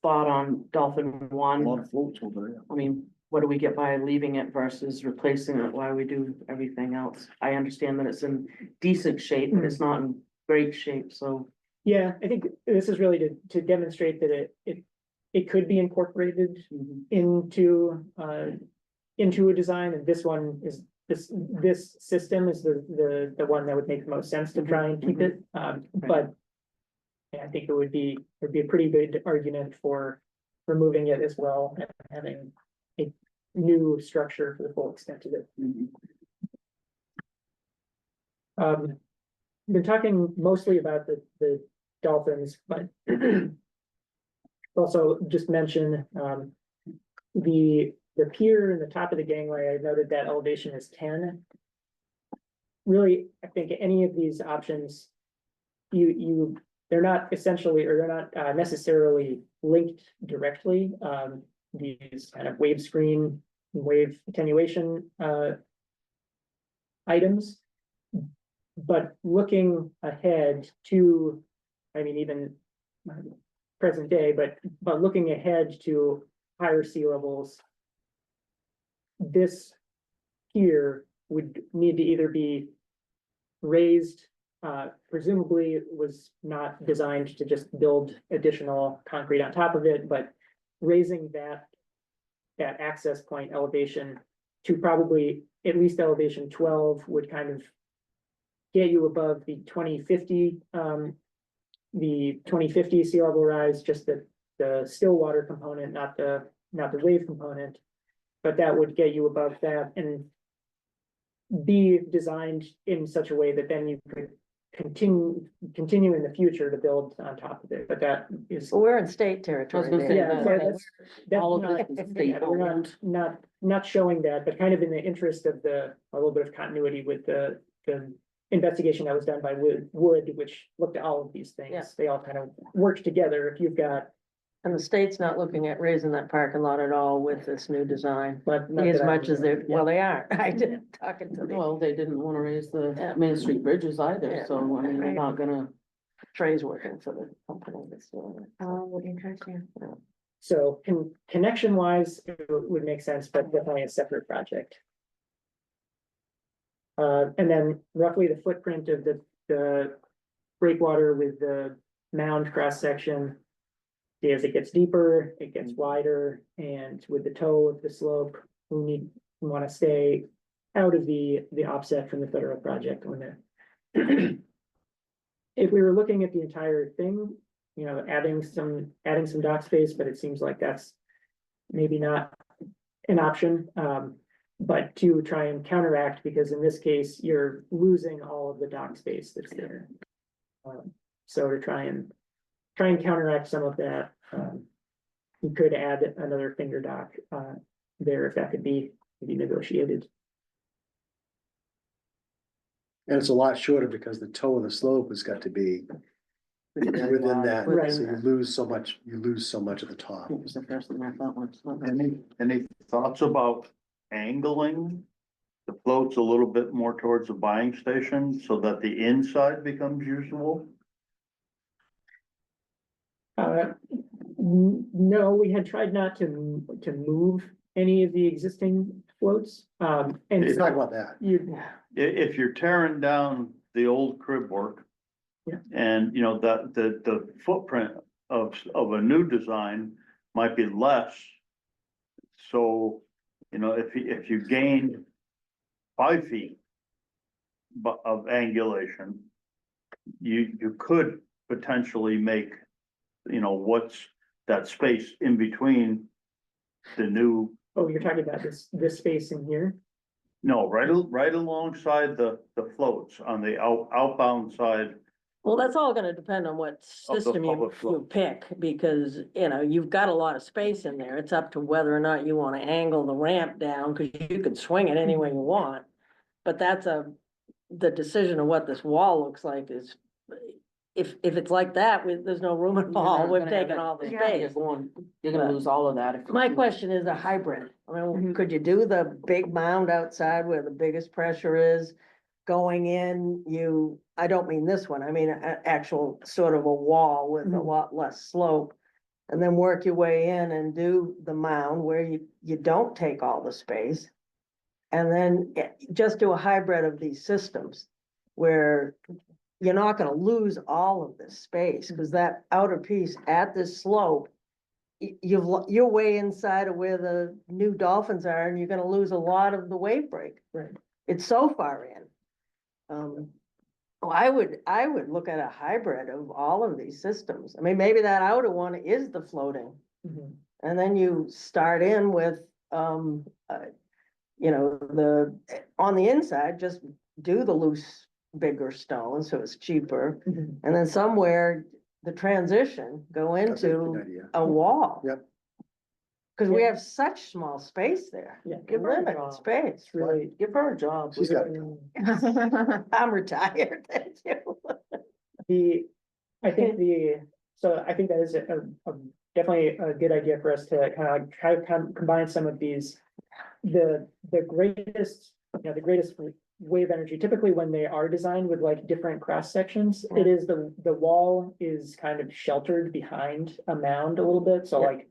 thought on Dolphin A lot One? of floats over there. I mean, what do we get by leaving it versus replacing it? Why we do everything else? I understand that it's in decent shape, but it's not in great shape, so. Yeah, I think this is really to demonstrate that it could be incorporated into a design, and this one is, this system is the one that would make the most sense to try and keep it, but yeah, I think there'd be a pretty good argument for removing it as well, and having a new structure for the full extent of it. Been talking mostly about the Dolphins, but also just mention, the pier in the top of the gangway, I noted that elevation is 10. Really, I think any of these options, they're not essentially, or they're not necessarily linked directly. These kind of wave screen, wave attenuation items. But looking ahead to, I mean, even present day, but looking ahead to higher sea levels, this pier would need to either be raised, presumably it was not designed to just build additional concrete on top of it, but raising that access point elevation to probably at least elevation 12 would kind of get you above the 2050 sea level rise, just the still water component, not the wave component. But that would get you above that and be designed in such a way that then you could continue in the future to build on top of it, but that is. But we're in state I was territory gonna say there. Yeah, that- that's all of not- this is state yeah, we're owned. not showing that, but kind of in the interest of a little bit of continuity with the investigation that was done by Wood, which looked at all of these Yeah. things. They all kind of work together. If you've got, And the state's not looking at raising that parking lot at all with this new design, but. not as that much I'm- as they're, yeah. well, they are. I did, talking to the Well, they didn't wanna raise Yeah. the Main Street bridges either, Yeah. so I mean, they're not gonna. Trey's working for the company that's doing it. Oh, interesting. So connection wise, it would make sense, but definitely a separate project. And then roughly the footprint of the breakwater with the mound cross section. As it gets deeper, it gets wider, and with the toe of the slope, we want to stay out of the offset from the federal project when they're. If we were looking at the entire thing, you know, adding some dock space, but it seems like that's maybe not an option. But to try and counteract, because in this case, you're losing all of the dock space that's there. So to try and counteract some of that, you could add another finger dock there if that could be negotiated. And it's a lot shorter because the toe of the slope has got to be within that, Right. so you lose so much of the top. It was the first thing I thought was. Any thoughts about angling the floats a little bit more towards the buying station so that the inside becomes usable? No, we had tried not to move any of the existing floats, and Let's talk about that. you, If you're tearing down the old crib work. Yeah. And, you know, the footprint of a new design might be less. So, you know, if you gain 5 feet. Of angulation. You could potentially make, you know, what's that space in between the new. oh, you're talking about this space in here? No, right alongside the floats on the outbound side. Well, that's all gonna depend on what the system you, public flow. you pick, because, you know, you've got a lot of space in there. It's up to whether or not you wanna angle the ramp down, cause you can swing it any way you want. But that's the decision of what this wall looks like is, if it's like that, there's no room at all, we've taken all the You're space. gonna lose all of that. if you My do- question is a hybrid. I mean, Mhm. could you do the big mound outside where the biggest pressure is? Going in, I don't mean this one, I mean, actual sort of a wall with a Mhm. lot less slope. And then work your way in and do the mound where you don't take all the space. And then just do a hybrid of these systems where you're not gonna lose all of this space, because that outer piece at this slope, you're way inside of where the new dolphins are, and you're gonna lose a lot of the wave break. Right. It's so far in. Well, I would look at a hybrid of all of these systems. I mean, maybe that outer one is the floating. Mhm. And then you start in with, you know, on the inside, just do the loose, bigger stone, so it's cheaper. Mhm. And then somewhere, the transition, go That's a good into idea. a wall. Yep. Cause we Yeah. have such small space there, Yeah, Give her a limited job. space. it's really. Give her a job. She's got it. I'm retired, thank you. I think that is a definitely a good idea for us to kind of like try to combine some of these. The greatest, you know, the greatest wave energy, typically when they are designed with like different cross sections, it is the wall is kind of sheltered behind a mound a little bit, so Yeah. like.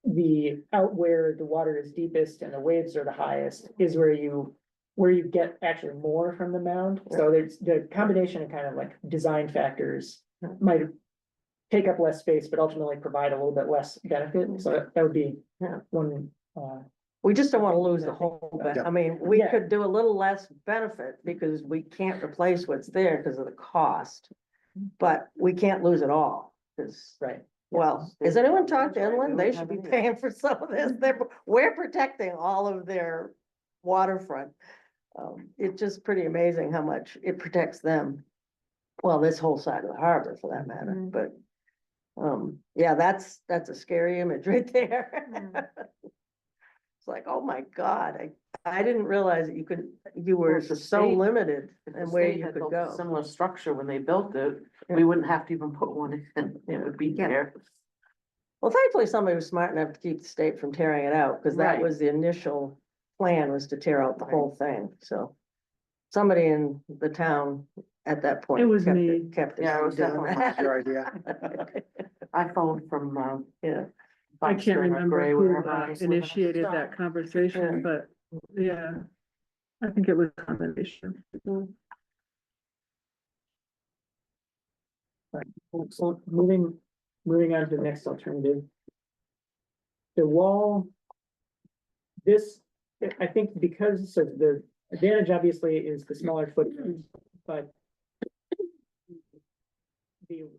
The out where the water is deepest and the waves are the highest is where you get actually more from the mound. So there's the combination of kind of like design factors Yeah. might take up less space, but ultimately provide a little bit less benefit. So that would be Yeah. one, We just don't wanna lose the whole, Yeah. I mean, we Yeah. could do a little less benefit because we can't replace what's there because of the cost. But we can't lose it all, cause, right. well, has anyone talked to Right, we Inland? They don't should have be any. paying for some of this. We're protecting all of their waterfront. It's just pretty amazing how much it protects them. Well, this whole side of the harbor for that matter, Mhm. but, yeah, that's a scary image right there. It's like, oh my God, I didn't realize that you Well, were if the so state- limited If the in where state you had could built a go. similar structure when they built it, Yeah. we wouldn't have to even put one in. It would be Yeah. there. Well, thankfully, somebody was smart enough to keep the state from tearing it out, because that Right. was the initial plan, was to tear out the whole thing, so. Somebody in the town at that point. It was kept me. Kept it Yeah, it from was doing definitely that. Your idea? I phoned from, Yeah, I Buxton can't or remember Gray, who wherever I was living. initiated that conversation, but yeah. I think it was a combination. So moving on to the next alternative. The wall. This, I think because, so the advantage obviously is the smaller footprint, but.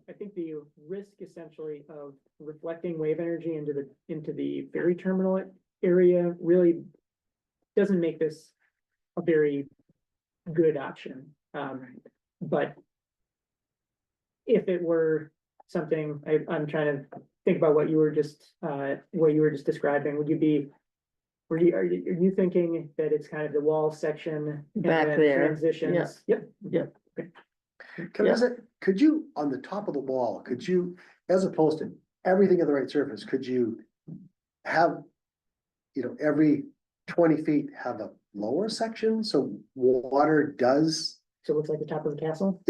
I think the risk essentially of reflecting wave energy into the ferry terminal area really doesn't make this a very good option. But if it were something, I'm trying to think about what you were just describing, are you thinking that it's kind of the wall section? and Back then there, Transitions, yep. Yep. Can I just could you, on the top of the wall, could you, as opposed to everything at the right surface, could you have, every 20 feet have a lower section, so water does, So it looks like the top of the castle.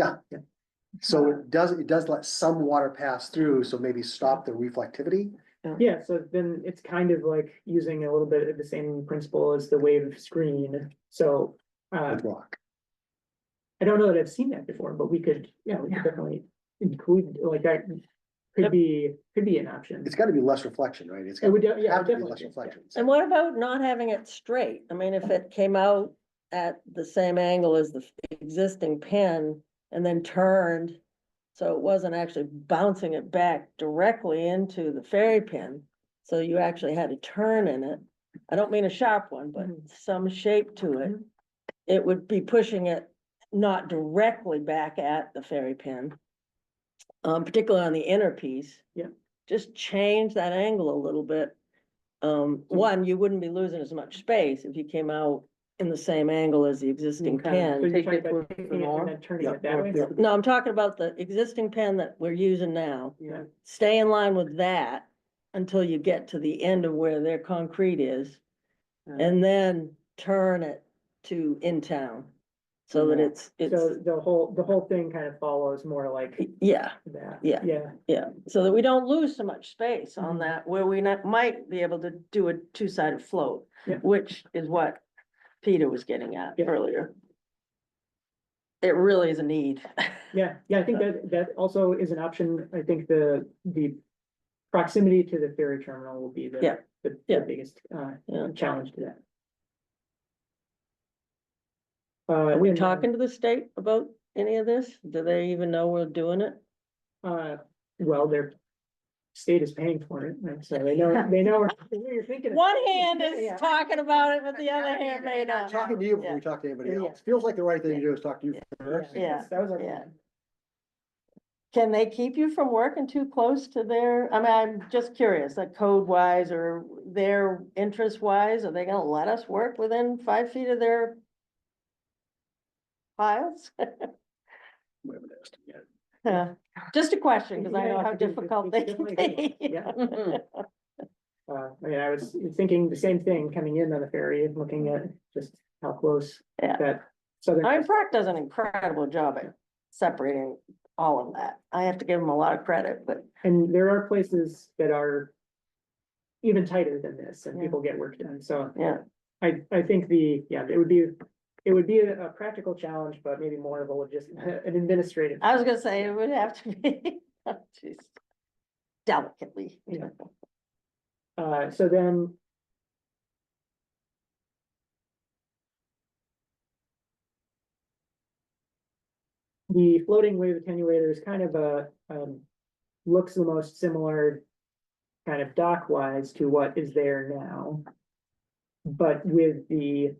so it does let some water pass through, so maybe stop the reflectivity? Yeah, so then it's kind of like using a little bit of the same principle as the wave screen, so. With rock. I don't know that I've seen that before, but we could definitely include, like, that could be an option. It's gotta be less reflection, right? It's It would, gotta yeah, have to be definitely. less reflection. And what about not having it straight? I mean, if it came out at the same angle as the existing pin and then turned, so it wasn't actually bouncing it back directly into the ferry pin, so you actually had a turn in it. I don't mean a sharp one, but some shape to it. It would be pushing it not directly back at the ferry pin. Particularly on the inner piece. Yeah. Just change that angle a little bit. One, you wouldn't be losing as much space if you came out in the same angle as the existing Okay. So pin. you're Take talking it about to taking it more? and then turning Yeah, it that way? yeah. No, I'm talking about the existing pin that we're using now. Yeah. Stay in line with that until you get to the end of where their concrete is. And then turn it to in town. So that Yeah. it's, So the whole thing kind of follows more like yeah. that. Yeah. Yeah, Yeah, so that we don't lose so much space on Mhm. that, where we might be able to do a two-sided float. Yeah. Which is what Peter was getting at Yeah. earlier. It really is a need. yeah, I think that also is an option. I think the proximity to the ferry terminal will be Yeah. the Yeah. biggest Yeah. challenge to that. Are we and, talking to the state about any of this? Do they even know we're doing it? Well, their state is paying for it, and so they know what you're thinking. One hand is Yeah. talking about it, but the other hand may not. Talking to you before we talk to anybody Yeah. else, feels like the right thing to do is talk to you first. Yeah, That was our yeah. plan. Can they keep you from working too close to their, I mean, I'm just curious, like code wise or their interest wise, are they gonna let us work within 5 feet of their piles? We haven't asked him yet. Yeah, just a question, because I know Yeah, how it's a- difficult it's they can definitely a good be. I mean, I was thinking the same thing coming in on the ferry, looking at just how close Yeah. that southern. I mean, Pratt does an incredible job at separating all of that. I have to give him a lot of credit, but And there are places that are even tighter than this and Yeah. people get work done. So yeah, I think it would be a practical challenge, but maybe more of a an administrative. I was gonna say it would have to be, jeez, delicately. Yeah. So then. The floating wave attenuator is kind of looks the most similar. Kind of dock wise to what is there now. But with the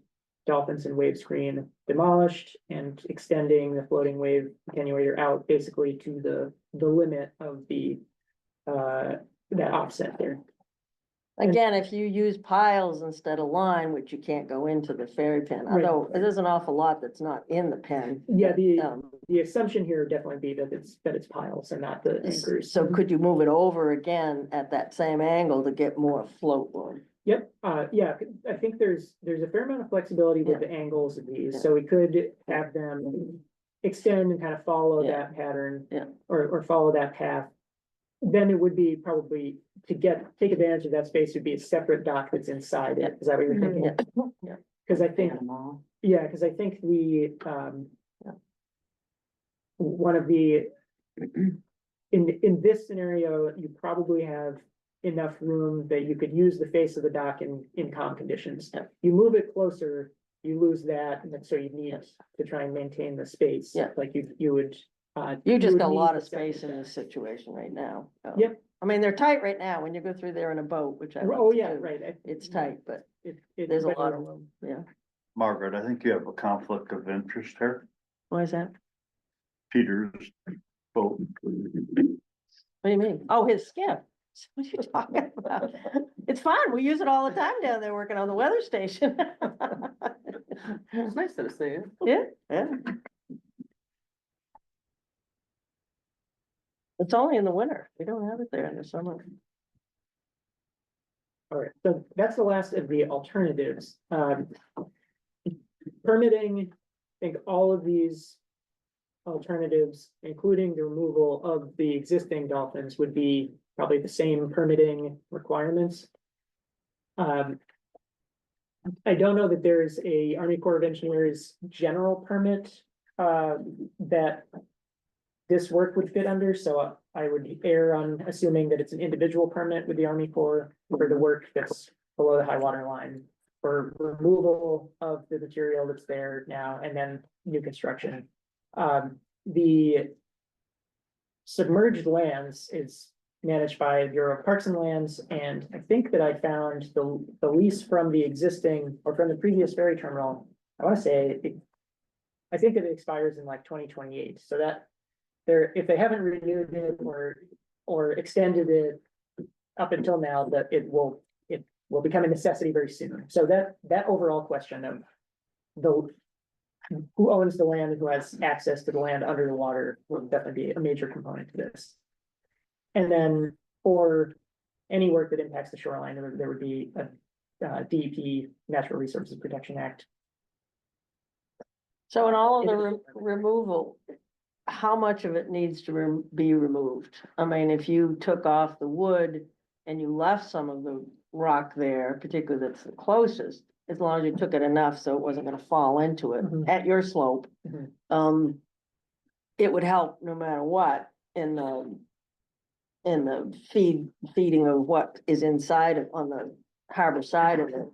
dolphins and wave screen demolished and extending the floating wave attenuator out basically to the limit of that offset there. Again, if you use piles instead of line, which you can't go into the ferry pin, Right. although there's an awful lot that's not in the pen. Yeah, Um, the assumption here would definitely be that it's piles and not the anchors. So could you move it over again at that same angle to get more float room? Yep, yeah, I think there's a fair amount of flexibility with Yeah. the angles of these, Yeah. so we could have them extend and kind of follow Yeah. that pattern. Yeah. Or follow that path. Then it would be probably take advantage of that space would be a separate dock that's inside it. Is that what you're thinking? Yeah. Cause I think, Animal. yeah, cause I think Yeah. one of the, in this scenario, you probably have enough room that you could use the face of the dock in calm conditions. Yeah. You move it closer, you lose that, and then so you need Yes. to try and maintain the space. Yeah. Like you would. You just would got a need lot the of space second in this dock. situation right now. Yep. I mean, they're tight right now when you go through there in a boat, which I love Oh, to yeah, do. right. It's tight, but It- there's a but- lot of room, yeah. Margaret, I think you have a conflict of interest here. Why is that? Peter's boat. What do you mean? Oh, his skiff. What are you talking about? It's fun. We use it all the time down there working on the weather station. It's nice to see it. Yeah, yeah. It's only in the winter. We don't have it there in the summer. All right, so that's the last of the alternatives. Permitting, I think all of these alternatives, including the removal of the existing dolphins, would be probably the same permitting requirements. I don't know that there's a Army Corps of Engineers general permit that this work would fit under, so I would err on assuming that it's an individual permit with the Army Corps for the work that's below the high water line for removal of the material that's there now and then new construction. The submerged lands is managed by Bureau of Parks and Lands, and I think that I found the lease from the existing or from the previous ferry terminal. I want to say I think that it expires in like 2028, so that if they haven't renewed it or extended it up until now, that it will become a necessity very soon. So that overall question of who owns the land and who has access to the land under the water will definitely be a major component to this. And then for any work that impacts the shoreline, there would be a DEP, Natural Resources Protection Act. So in all of the removal, how much of it needs to be removed? I mean, if you took off the wood and you left some of the rock there, particularly that's the closest, as long as you took it enough so it wasn't gonna fall into it Mhm. at your slope. Mhm. It would help no matter what in the feeding of what is inside of, on the harbor side of it.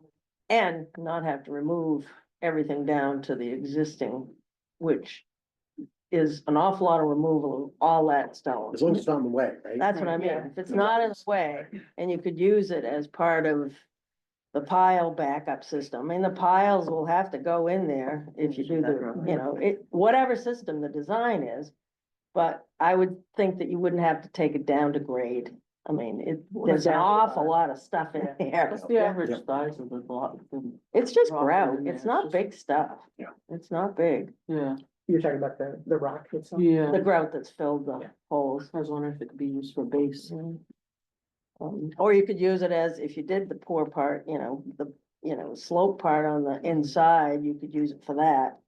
And not have to remove everything down to the existing, which is an awful lot of removal of all that stone. As long as it's not in the way, right? That's what I mean. Yeah. If it's not in the way and you could use it as part of the pile backup system, I mean, the piles will have to go in there if you do whatever system the design is. But I would think that you wouldn't have to take it down to grade. I mean, there's an awful lot of stuff in there. What's the average size of the block? It's just rock grout. in there? It's not It's big stuff. Yeah. It's not big. Yeah, You're talking about the rock itself? yeah. The grout that's filled the Yeah. holes. I was wondering if it could be used for base. Or you could use it as, if you did the poor part, slope part on the inside, you could use it for that.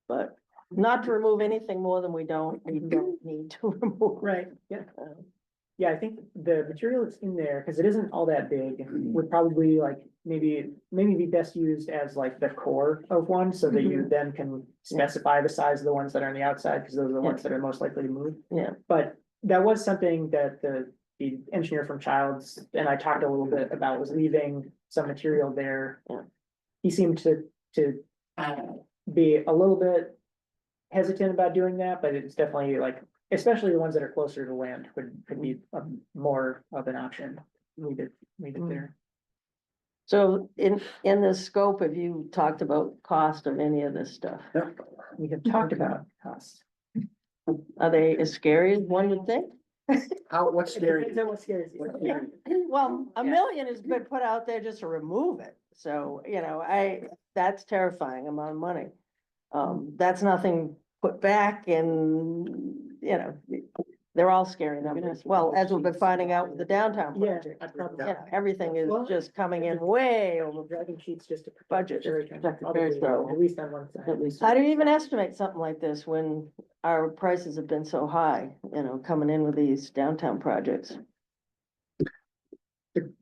But not to remove anything more than we don't need to remove. Right, yeah. Um, Yeah, I think the material that's in there, because it isn't all that big, would probably like maybe be best used as like the core of one, so that you then can specify the size of the ones that are on the outside, because those are the Yeah. ones that are most likely to move. Yeah. But that was something that the engineer from Childs and I talked a little bit about, was leaving some material there. Yeah. He seemed to be a little bit hesitant about doing that, but it's definitely like, especially the ones that are closer to land could be more of an option. Leave it there. So in the scope, have you talked about cost of any of this stuff? We have talked about costs. Are they as scary as one would think? What's scary? Depends on what scares you. What's scary? Well, a Yeah. million has been put out there just to remove it, so, that's terrifying amount of money. That's nothing put back and, they're all scary numbers. Well, as we've been finding out with the downtown Yeah, project, I probably. everything is Well, just coming in way over. Driving sheets just to. Budget. Protect the Probably, ferry terminal. At least on one side. At least. How do you even estimate something like this when our prices have been so high, coming in with these downtown projects?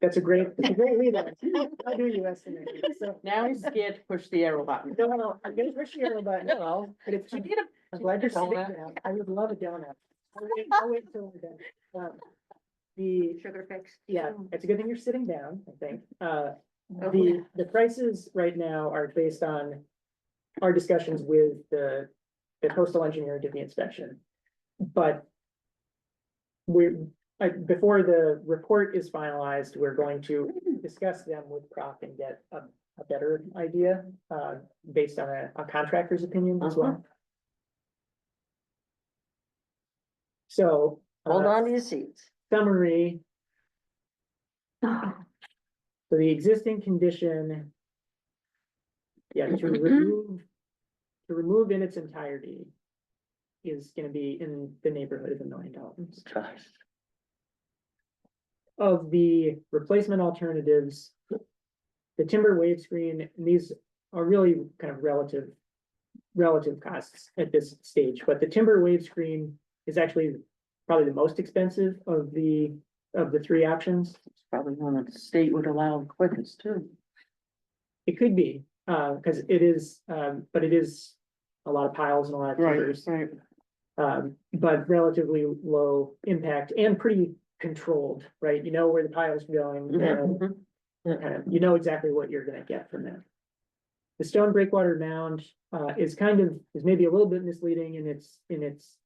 That's a great lead on. How do you estimate it? So, Now he's scared to push the arrow button. no, I'm gonna push the arrow button. But if You you need a. I'm glad you're sitting Donut. down. I would love a donut. I'll wait until we're done. The Sugar fix. Yeah, it's a good thing you're sitting down, I think. yeah. The prices right now are based on our discussions with the coastal engineer who did the inspection. But before the report is finalized, we're going to discuss them with Proc and get a better idea, based on a contractor's opinion as well. So. Hold on to your seats. Summary. So the existing condition. Yeah, to remove in its entirety. is gonna be in the neighborhood of $1 million. Gosh. Of the replacement alternatives, the timber wave screen, and these are really kind of relative costs at this stage, but the timber wave screen is actually probably the most expensive of the three options. It's probably one that the state would allow the quickest too. It could be, because it is, but it is a lot of piles and a lot of timbers. Right. But relatively low impact and pretty controlled, right? You know where the pile's going, and kind of, you know exactly what you're gonna get from that. The stone breakwater mound, is maybe a little bit misleading in its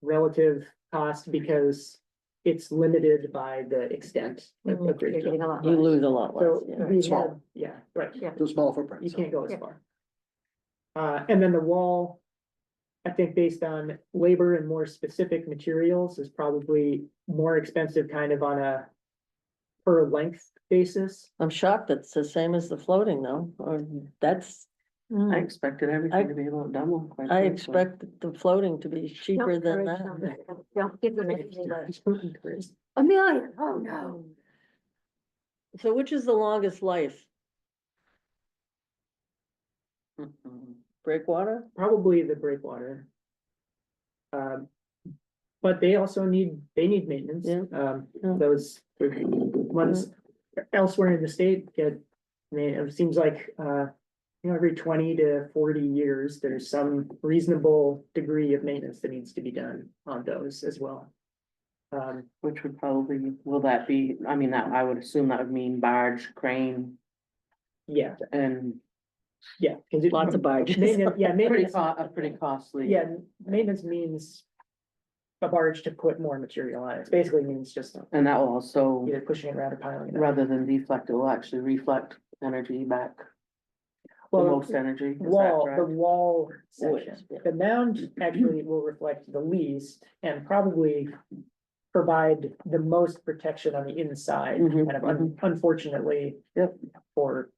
relative cost, because it's limited by the extent of the You're grade. getting a lot. You lose a lot less, So yeah. we Small. have, yeah, right. So smaller footprint. You so. can't go as Yeah. far. And then the wall, I think based on labor and more specific materials, is probably more expensive kind of on a per length basis. I'm shocked that it's the same as the floating though, or that's. I expected everything to be about double. quite I frankly. expect the floating to be cheaper than that. Don't give them anything but Chris. $1 million, oh no. So which is the longest life? Breakwater? Probably the breakwater. But they also need maintenance. Yeah. Yeah. Those ones elsewhere in the state get, I mean, it seems like, every 20 to 40 years, there's some reasonable degree of maintenance that needs to be done on those as well. Which would probably, will that be, I mean, that, I would assume that would mean barge, crane, Yeah, and yeah. 'Cause it- Lots of barges. Maintenance, yeah, maintenance. pretty costly. Yeah, maintenance means a barge to put more material on it. It basically means just And that will also, either pushing it around or piling it up. rather than deflect, it will actually reflect energy back, the Well, most energy. Is that the correct? wall Wood, section. yeah. The mound actually will reflect the least and probably provide the most protection on the inside, Mhm, kind of unfortunately. Yep. For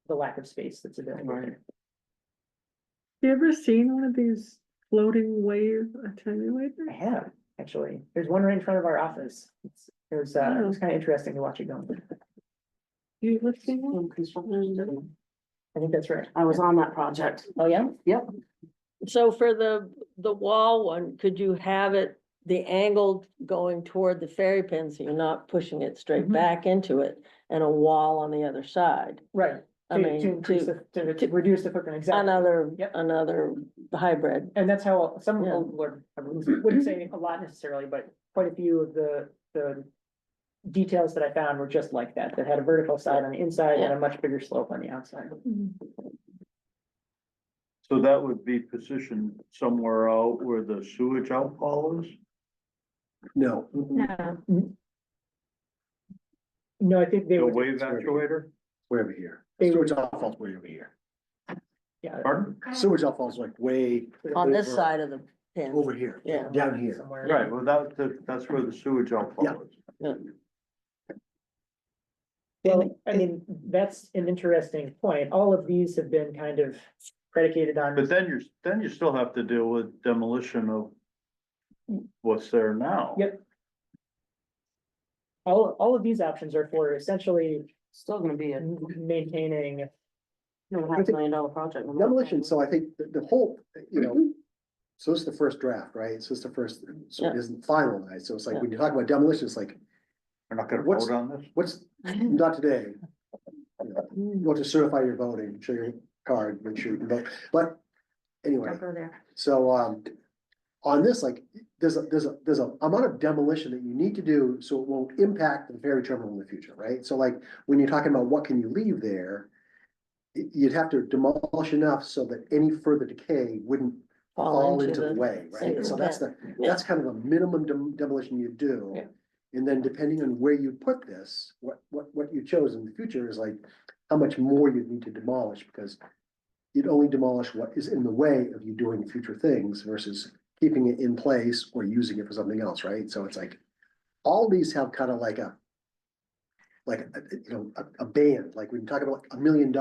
the lack of space that's available. Right. You ever seen one of these floating wave attenuators? I have, actually. There's one right in front of our office. It was kind of interesting to watch it go. You ever seen one? Some construction. I think that's right. I was on that project. Oh, yeah? Yep. So for the wall one, could you have it, the angle going toward the ferry pin, so you're not pushing it straight Mhm. back into it, and a wall on the other side? Right. I To mean, increase to reduce the footprint, exactly. Another, Yep. hybrid. And that's how some, Yeah. or I wouldn't say a lot necessarily, but quite a few of the details that I found were just like that had a vertical side on the inside and a much bigger slope on the outside. So that would be positioned somewhere out where the sewage outfall is? No, No, No, I think they The would, wave actuator? way over here. They Sewage would- outfall's way over here. yeah. Pardon? Sewage outfall's like way On this over- side of the pin. over here, Yeah. down here. Somewhere. Right, well, that's where the sewage outfall is. Well, I mean, that's an interesting point. All of these have been kind of predicated on. But then you still have to deal with demolition of what's there now. Yep. All of these options are for essentially Still gonna be a maintaining, $2.5 million project. Demolition, so I think the whole, so this is the first draft, right? So it's the first, so it Yeah. isn't finalized, so it's like, when you talk about demolition, it's like, We're not gonna What's- vote on this? what's, not today. You want to certify your voting, show your card, make sure you can vote, but anyway. don't go there. So, on this, like, there's a amount of demolition that you need to do, so it won't impact the ferry terminal in the future, right? So like, when you're talking about what can you leave there, you'd have to demolish enough so that any further decay wouldn't fall into the way, right? So that's that's kind of a minimum demolition you do. Yeah. And then depending on where you put this, what you chose in the future is like, how much more you need to demolish, because you'd only demolish what is in the way of you doing future things versus keeping it in place or using it for something else, right? So it's like, all these have kind of like a band, like when you talk about $1 million,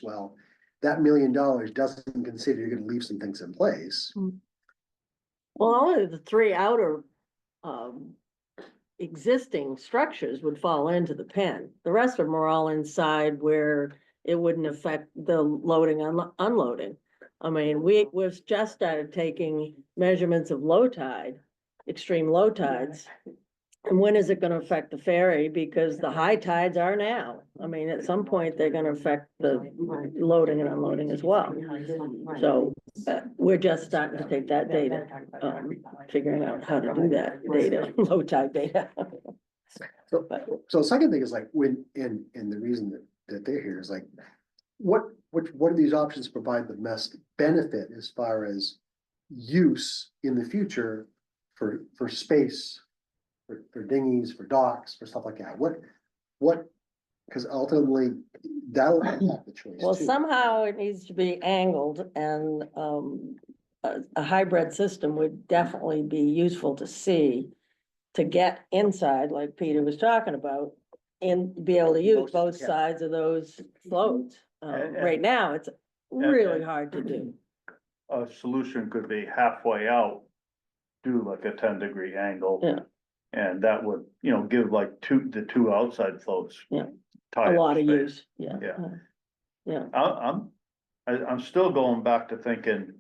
well, that $1 million doesn't consider you're gonna leave some things in place. Mm. Well, only the three outer, existing structures would fall into the pen. The rest of them are all inside where it wouldn't affect the loading, unloading. I mean, we've just started taking measurements of low tide, extreme low tides. And when is it gonna affect the ferry? Because the high tides are now. I mean, at some point, they're gonna affect the loading and unloading as well. So, we're just starting to take that data, figuring out how to do that data, low tide data. So the second thing is like, when, and the reason that they're here is like, what of these options provide the best benefit as far as use in the future for space, for dinghies, for docks, for stuff like that? Because ultimately, that'll impact the choice Well, too. somehow it needs to be angled and, a hybrid system would definitely be useful to see. To get inside, like Peter was talking about, and be able to use Most- both yeah. sides of those floats. And- Right now, it's really hard to do. A solution could be halfway out, do like a 10-degree angle. Yeah. And that would, give like the two outside floats. Yeah. tie A up lot of space. use, yeah. Yeah. Yeah, I'm still going back to thinking.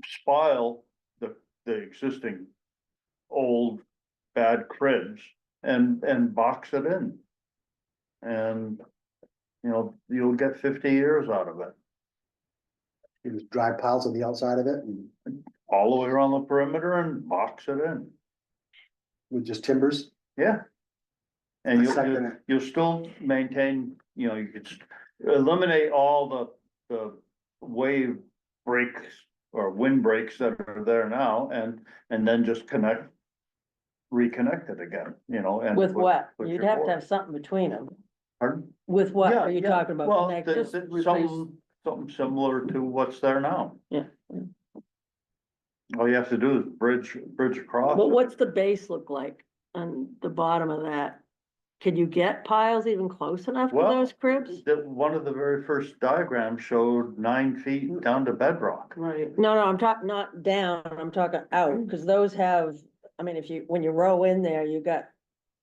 Spile the existing old bad cribs and box it in. And, you'll get 50 years out of it, Use dry piles on the outside of it and all the way around the perimeter and box it in, with just timbers. yeah. And Second. you'll still maintain, you could eliminate all the wave breaks or wind breaks that are there now and then just reconnect it again, and. with what? with You'd your have to board. have something between them. Pardon? With what Yeah, are you yeah. talking about? Well, Connectors? something similar to what's there now. Yeah. All you have to do is bridge across. But it. what's the base look like on the bottom of that? Can you get piles even close enough to Well, those cribs? One of the very first diagrams showed 9 feet down to bedrock. Right. No, I'm talking not down, I'm talking out, because those have, I mean, when you row in there, you got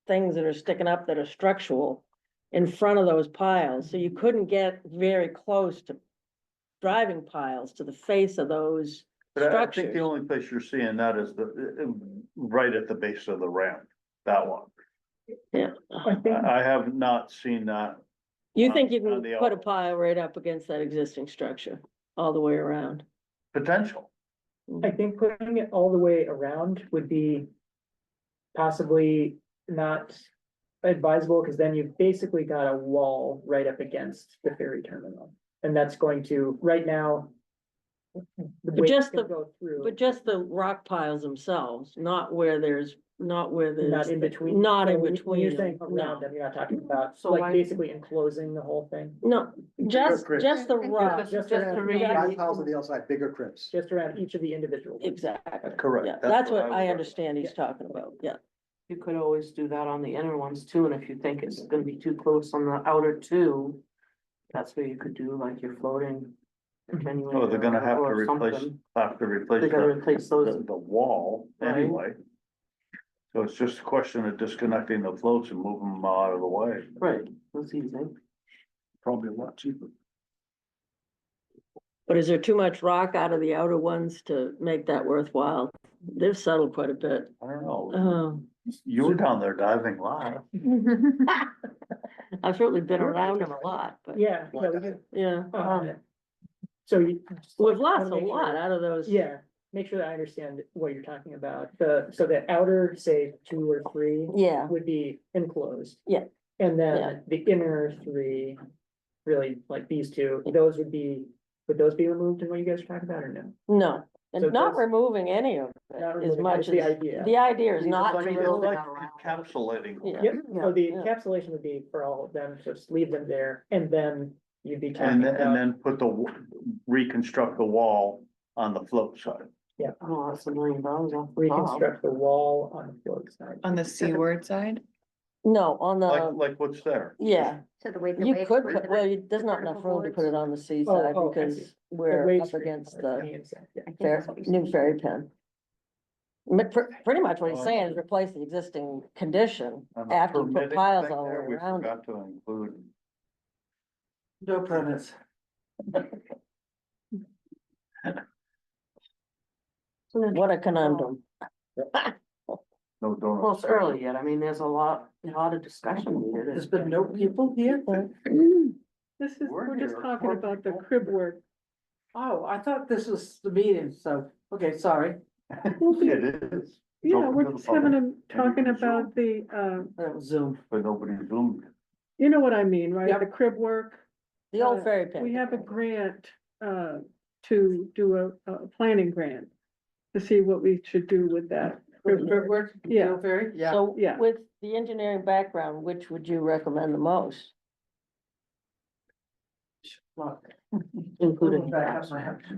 things that are sticking up that are structural in front of those piles, so you couldn't get very close to driving piles to the face of those But I think structures. the only place you're seeing that is right at the base of the ramp, that one. Yeah, I think, I have not seen that. you think you on can the put a outer. pile right up against that existing structure, all the way around? Potential. I think putting it all the way around would be possibly not advisable, because then you've basically got a wall right up against the ferry terminal. And that's going to, right now. The waves just can the- go through. But just the rock piles themselves, not where there's. Not in between. Not So in when between. you're saying them, around no. them, you're not talking about, So like, why- basically enclosing the whole thing, No, just cribs. the rock, Just around- to read. Dry piles on the outside, bigger cribs. just around each of the individual ones. exactly. Correct. Yeah, that's what would I recommend. understand he's talking about, yeah. You could always do that on the inner ones too, and if you think it's gonna be too close on the outer two, that's where you could do like your floating. attenuator Oh, they're gonna have to or replace, something. replace They gotta replace those, the wall Right. anyway. So it's just a question of disconnecting the floats and moving them out of the way. right, that's easy. Probably a lot cheaper. But is there too much rock out of the outer ones to make that worthwhile? They've settled quite a bit. I don't know, Oh, you were down there diving live. I've certainly been around them a lot, but Yeah, yeah, we can, yeah, so you. we've lost a wanna make lot sure- out of those. Yeah, make sure that I understand what you're talking about, so the outer, say, 2 or 3 Yeah, would be enclosed. Yeah. And Yeah. then the inner 3, really like these 2, those would those be removed in what you guys are talking about, or no? no, So and not those- removing any of Not it as removing, much that's as, the idea. the idea is Leave not as to much It's as remove. like around. encapsulating. Yeah. Yep, so the Yeah. encapsulation would be for all of them, so just leave them there, and then you'd be And talking then, about. put reconstruct the wall on the float side. Oh, that's $1 million off the top. Reconstruct the wall on the float side. On the seaward side? No, on Like, the, what's there. yeah, So the way. you could put, well, there's not enough room to put it on the sea side Oh, I see. because The we're wave up screen against part, the yeah. I think fair, that's what you're new saying. ferry pen. Pretty much what he's saying is replace the existing condition On the after you put permitting piles thing all the there, way we around it. forgot to include. No permits. What a conundrum. No donuts. Well, it's early yet. I mean, there's a lot of discussion needed. There's been no people here? This is, We're we're just here. talking about the crib work. Oh, I thought this was the meeting, so, okay, sorry. It is. Yeah, open we're to the just having public, a, talking can Zoom. about the, That was Zoom. But nobody zoomed. you know what I mean, right? Yep. The crib work. The old Uh, fairy pin. We have a grant, to do a planning grant, to see what we should do with that. crib work. work? Yeah. Ferry? Yeah. So Yeah. with the engineering background, which would you recommend the most? Including.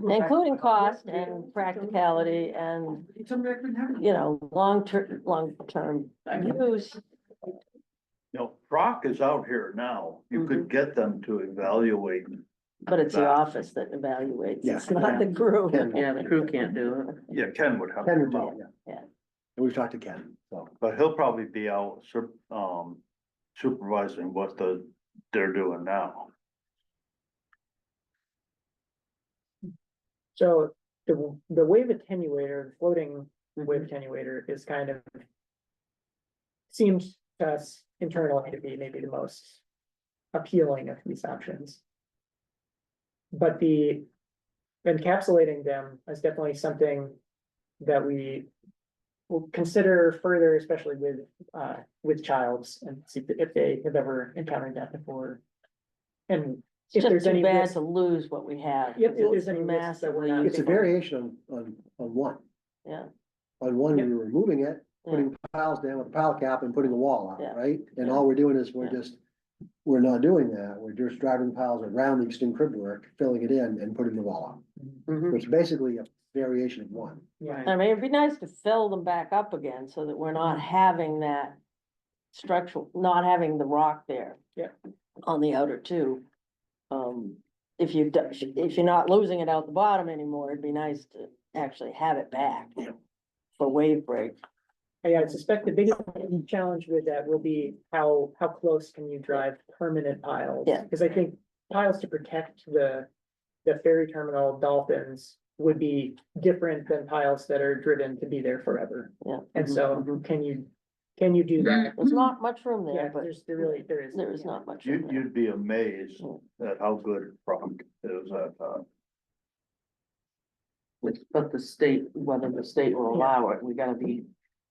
Including cost and practicality and, you know, long-term use. No, Proc is out here now. You could get them to evaluate. But it's the that. office that evaluates, Yeah. it's not the group. Ken- Yeah, the crew can't do it. Yeah, Ken would have. Ken to would do come it, out, yeah. Yeah. And we've talked to Ken, so. But he'll probably be out supervising what they're doing now. So the wave attenuator, floating wave attenuator is kind of. Seems to us internally to be maybe the most appealing of these options. But the encapsulating them is definitely something that we will consider further, especially with childs and see if they have ever encountered that before. And It's if just there's too any bad risk, to lose what we have. Yep, if because there's it's any risks that we're not massively- It's a variation on one. Yeah, On one, Yep. we were removing it, putting piles down with a pile cap and putting a wall out, Yeah. right? And Yeah. all we're doing is Yeah. we're not doing that. We're just driving piles around the existing crib work, filling it in and putting the wall out. Mhm. Which is basically a variation of one. yeah, I mean, it'd be nice to fill them back up again so that we're not having that structural, not having the rock there. Yeah. On the outer two. If if you're not losing it out the bottom anymore, it'd be nice to actually have it back. Yeah. For wave break. I suspect the biggest challenge with that will be how close can you drive permanent piles? Yeah. Because I think piles to protect the ferry terminal dolphins would be different than piles that are driven to be there forever. Yeah. And so can you do that? There's not much room Yeah, there, but there is. there is not much. room there. You'd be amazed Mm. at how good Proc is at, But the state, whether the state will allow it, we Well, be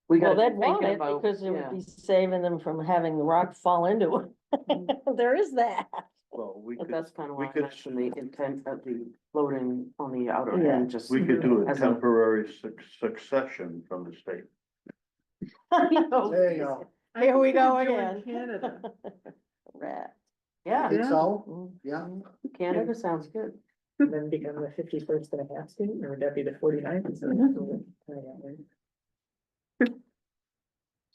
they'd want thinking it about. because it yeah. would be saving them from having the rock fall into it. There is that. well, we But could, that's kind of we why I could- mentioned the intent of the floating on the outer Yeah. end, just. we could do a As a- temporary succession from the state. There you go. I Here we think go do in again. Canada. Rat. Yeah, Think so? Mm. Yeah. Canada sounds good. And then become the 51st and a half state, or would that be the 49th?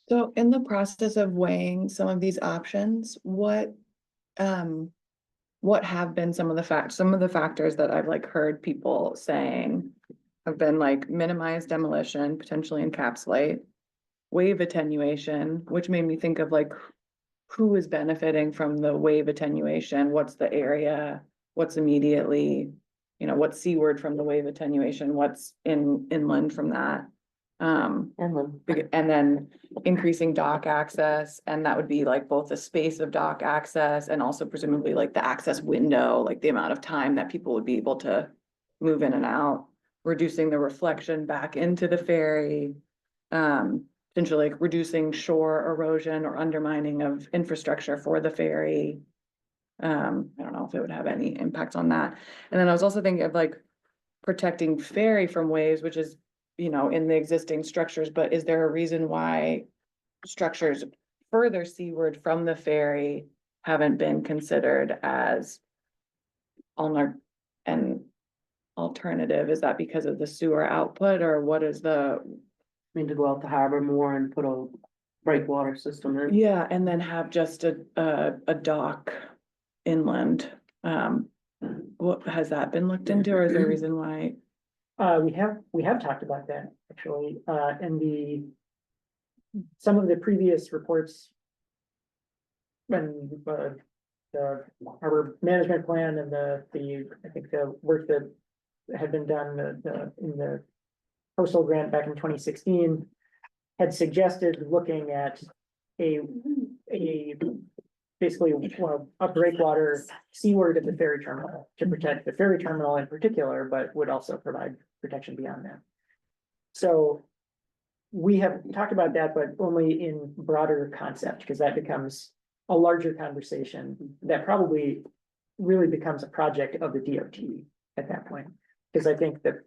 So in the process of weighing some of these options, what have been some of the factors that I've like heard people saying have been like minimize demolition, potentially encapsulate, wave attenuation, which made me think of like who is benefiting from the wave attenuation? What's the area? What's immediately, what's seaward from the wave attenuation? What's inland from that? And then, And then increasing dock access, and that would be like both the space of dock access and also presumably like the access window, like the amount of time that people would be able to move in and out, reducing the reflection back into the ferry, potentially like reducing shore erosion or undermining of infrastructure for the ferry. I don't know if it would have any impact on that. And then I was also thinking of like protecting ferry from waves, which is, in the existing structures, but is there a reason why structures further seaward from the ferry haven't been considered as an alternative? Is that because of the sewer output, or what is the? Mean to go out the harbor more and put a breakwater system in. Yeah, and then have just a dock inland. What has that been looked into, or is there a reason why? We have talked about that, actually, some of the previous reports. When, the harbor management plan and I think the work that had been done, in the coastal grant back in 2016. Had suggested looking at a basically, well, a breakwater seaward of the ferry terminal to protect the ferry terminal in particular, but would also provide protection beyond that. So we have talked about that, but only in broader concept, because that becomes a larger conversation that probably really becomes a project of the DOT at that point. Because I think that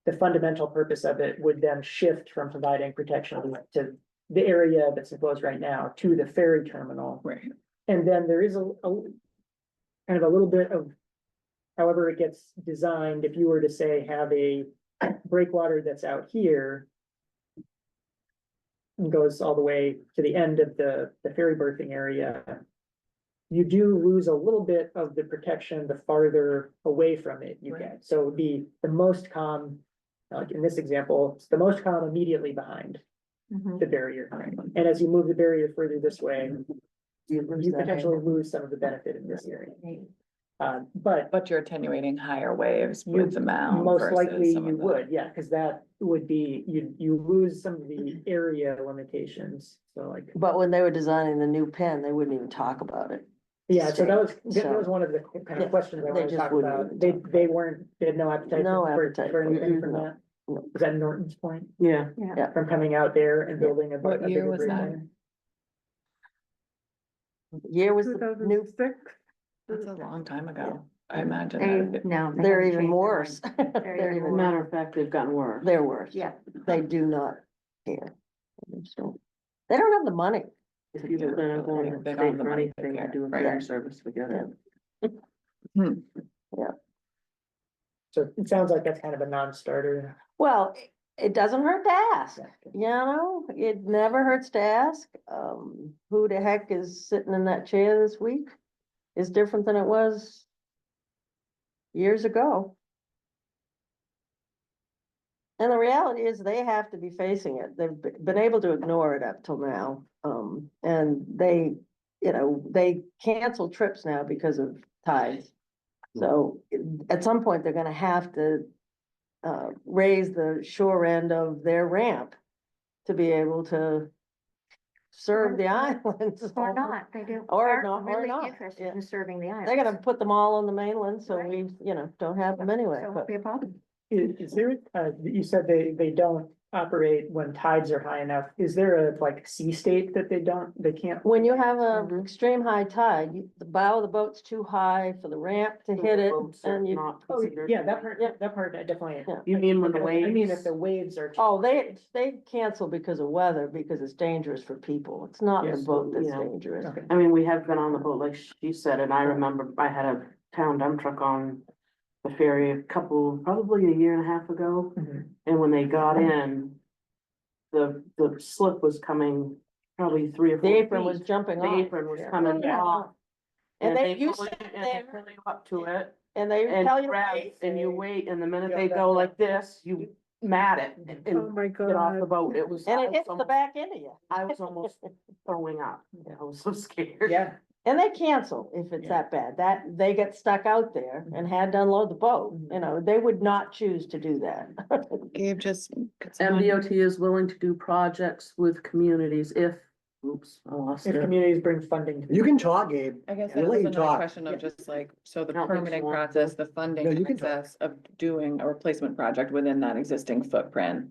the fundamental purpose of it would then shift from providing protection to the area that's enclosed right now to the ferry terminal. Right. And then there is a kind of a little bit of, however it gets designed, if you were to say have a breakwater that's out here and goes all the way to the end of the ferry berthing area, you do lose a little bit of the protection the farther away from it you get. So it would be the most calm, like in this example, it's the most calm immediately behind the barrier. And as you move the barrier further this way, you potentially lose some of the benefit in this area. But But you're attenuating higher waves You- with the mound. most versus likely some of you the- would, yeah, because that would be, you lose some of the area limitations, so like. But when they were designing the new pen, they wouldn't even talk about it. Yeah, so that was So- one of the kind Yeah, of questions I they wanted to just talk wouldn't about. even They, talk about they it. weren't, they had no appetite No for appetite for for it, anything from no. that. No. Was that Norton's point? Yeah. From coming out there and Yeah. building a. What a year bigger was that? breakwater? Year was Two the thousand new, six. That's a long time ago. I imagine. They, that it- no. they they're haven't even changed their worse. mind. They're even, Matter of fact, they've gotten worse. they're worse. Yeah. They do not care. They just don't, they don't have the money. If you plan on going to They the don't have state the for money to anything, care, to do a right. ferry service, forget it. Hmm. So it sounds like that's kind of a non-starter. Well, it doesn't hurt to ask, you know, it never hurts to ask. Who the heck is sitting in that chair this week is different than it was years ago. And the reality is they have to be facing it. They've been able to ignore it up till now. And they, you know, they cancel trips now because of tides. So at some point, they're gonna have to raise the shore end of their ramp to be able to serve the islands. Or not, they do. Or are not, or really not, interested yeah. in serving the island. They're gonna put them all on the mainland, so Right. we, you know, don't have them anyway, So it but won't be a problem. Is there, you said they don't operate when tides are high enough. Is there a like sea state that they can't? when you have Mm-hmm. a extreme high tide, the bow of the boat's too high for the ramp to hit it, Boats are and you, not Oh, considered- yeah, that part I definitely. Yeah. You mean when the I mean, waves? if the waves are. oh, they cancel because of weather, because it's dangerous for people. It's not the Yes, boat that's yeah. dangerous. Okay. I mean, we have been on the boat, like she said, and I remember I had a town dump truck on the ferry probably a year and a half ago. Mhm. And when they got in, the slip was coming probably 3 or 4 The apron was feet. jumping The off. apron was Yeah. coming Yeah. off. And they, you pull sit it, and they there pull you up to it and they and tell you. to grab, wait. and you wait, and the minute Yeah, they that- go like this, you mat it Oh, and my get off the God. boat. It was. And I it was hits the almost- back end of you. I was almost throwing up. I was so scared. Yeah, And they cancel if it's Yeah. that bad, that they get stuck out there and had to unload the boat, you know, they would not choose to do that. Gabe, just. could someone- MDOT is willing to do projects with communities if, oops, I lost if it. communities bring funding. to You the- can talk, Gabe. I guess We'll that let was you another talk. question Yeah. of just like, so the I don't think she permitting wants process, to. the funding No, you can talk. process of doing a replacement project within that existing footprint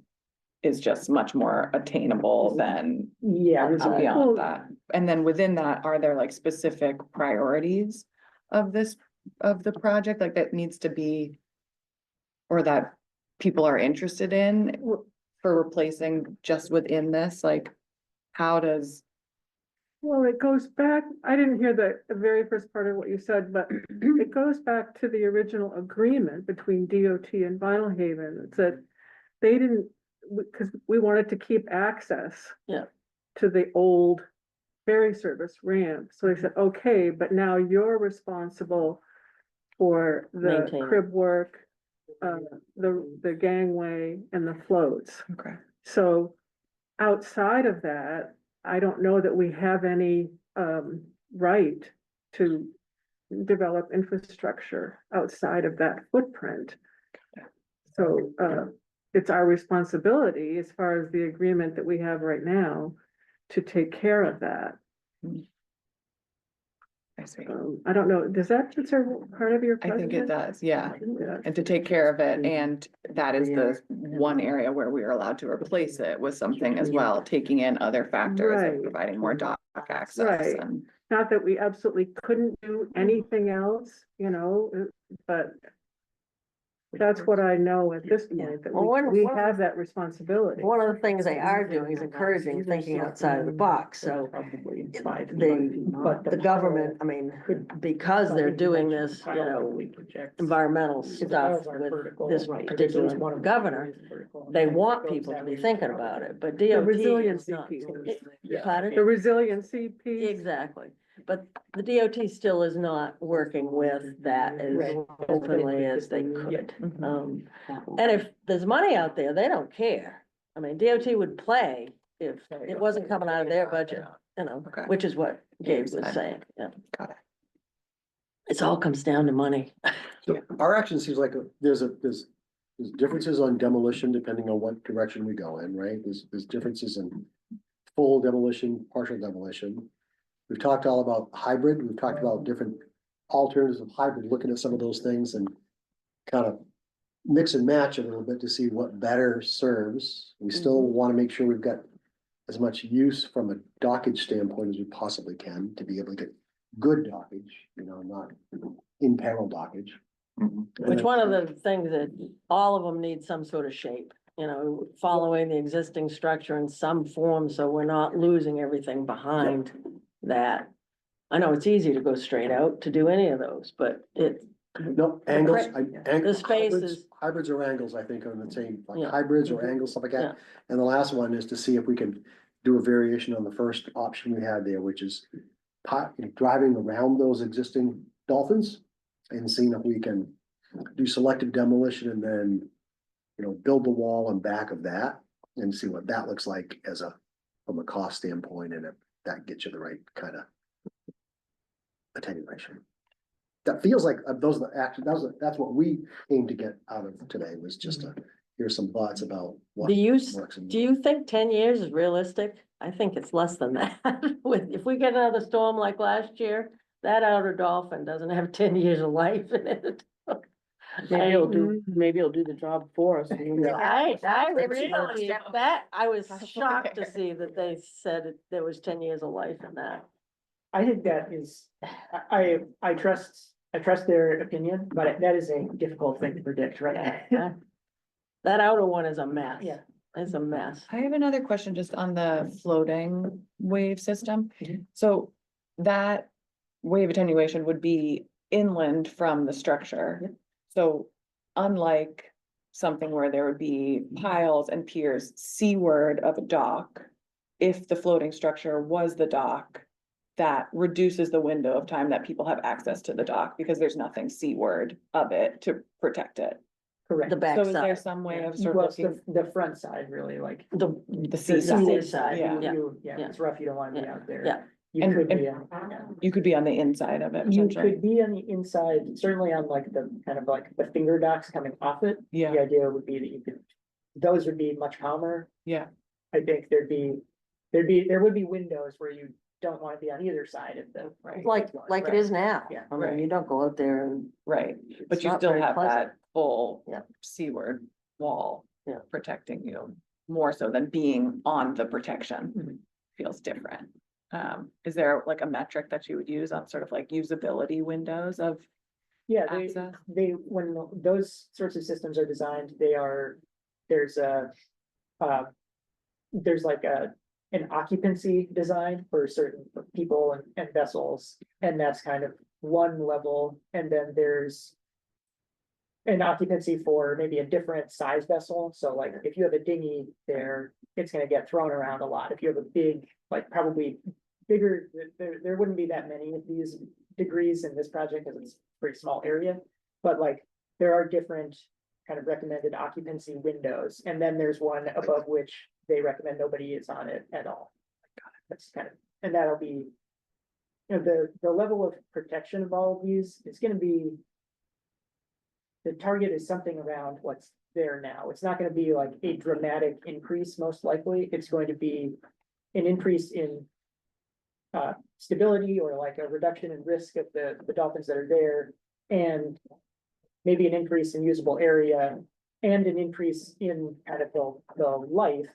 is just much more attainable than Yeah, there's a- beyond that. And then within that, are there like specific priorities of the project, like that needs to be or that people are interested in for replacing just within this, like how does? Well, it goes back, I didn't hear the very first part of what you said, but it goes back to the original agreement between DOT and Vinyl Haven. It said they didn't, because we wanted to keep access. Yeah. To the old ferry service ramp. So they said, okay, but now you're responsible for the Maintain it. crib work the gangway and the floats. Okay. So outside of that, I don't know that we have any right to develop infrastructure outside of that footprint. So it's our responsibility, as far as the agreement that we have right now, to take care of that. I see. I don't know, does that answer part of your I question? think it does, yeah. Yeah. And to take care of it, and that is the one area where we are allowed to replace it with something as well, taking in other factors Right. of providing more dock access Right. and. Not that we absolutely couldn't do anything else, you know, but that's what I know at this point, that Well, one- we one of have that responsibility. One of the things they are doing is encouraging thinking outside of the box, so Probably 5 feet, the, but the government, I mean, because they're doing this, you know, environmental stuff with this particular governor, they want people to be thinking about it, but The DOT is resiliency not. piece. Pardon? The resiliency piece. Exactly, but the DOT still is not working with that as Right. openly as they could. Mhm. And if there's money out there, they don't care. I mean, DOT would play if it wasn't coming out of their budget, you know, Okay. which is what Gabe was said. saying, yeah. Got it. It all comes down to money. So our action seems like there's differences on demolition depending on what direction we go in, right? There's differences in full demolition, partial demolition. We've talked all about hybrid, we've talked about different alternatives of hybrid, looking at some of those things and kind of mix and match a little bit to see what better serves. We still want to make sure we've got as much use from a dockage standpoint as we possibly can to be able to get good dockage, you know, not imperil dockage. Mhm. Which one of the things that all of them need some sort of shape, you know, following the existing structure in some form, so we're not losing everything behind that. I know it's easy to go straight out to do any of those, but it, No, angles, The space is- hybrids or angles, I think, are the same, like Yeah. hybrids or angles, stuff like Yeah. that. And the last one is to see if we can do a variation on the first option we had there, which is driving around those existing dolphins and seeing if we can do selective demolition and then, you know, build the wall and back of that and see what that looks like as from a cost standpoint, and if that gets you the right kind of attenuation. That feels like those are the action, that's what we aim to get out of today, was just to hear some thoughts about what do you, works. And do you think 10 years is realistic? I think it's less than that. With, if we get another storm like last year, that outer Dolphin doesn't have 10 years of life in it. Maybe he'll do the job for us. I really, I was shocked to see that they said there was 10 years of life in that. I think that is, I trust their opinion, but that is a difficult thing to predict, right? That outer one is a mess. Yeah. It's a mess. I have another question just on the floating wave system. Mhm. So that wave attenuation would be inland from the structure. Yep. So unlike something where there would be piles and piers seaward of a dock, if the floating structure was the dock, that reduces the window of time that people have access to the dock because there's nothing seaward of it to protect it. Correct. The So is there backside, some way of sort Well, of it's looking the front side, really, like. the, the the seaside? seaward side, Yeah. Yeah, yeah. it's rough, you don't wanna be Yeah, out there. yeah. You And- could and- be, on- You could be on the inside of it you potentially. could be on the inside, certainly on like the kind of like the finger docks coming off it. Yeah. The idea would be that you could, those would be much calmer. Yeah. I think there would be windows where you don't wanna be on either side of the. Right. like it is now. Yeah. I mean, you don't go out there and. Right, but it's you not still very have pleasant. that full Yeah. seaward wall. Yeah. Protecting you more so than being on the protection. Mhm. Feels different. Is there like a metric that you would use on sort of like usability windows of Yeah, access? when those sorts of systems are designed, there's like an occupancy design for certain people and vessels, and that's kind of one level, and then there's an occupancy for maybe a different size vessel, so like if you have a dinghy there, it's gonna get thrown around a lot. If you have a big, like probably bigger, there wouldn't be that many of these degrees in this project because it's a pretty small area. But like, there are different kind of recommended occupancy windows, and then there's one above which they recommend nobody is on it at all. That's kind of, and that'll be, you know, the level of protection of all of these is gonna be, the target is something around what's there now. It's not gonna be like a dramatic increase, most likely. It's going to be an increase in stability, or like a reduction in risk of the dolphins that are there, and maybe an increase in usable area, and an increase in kind of the life,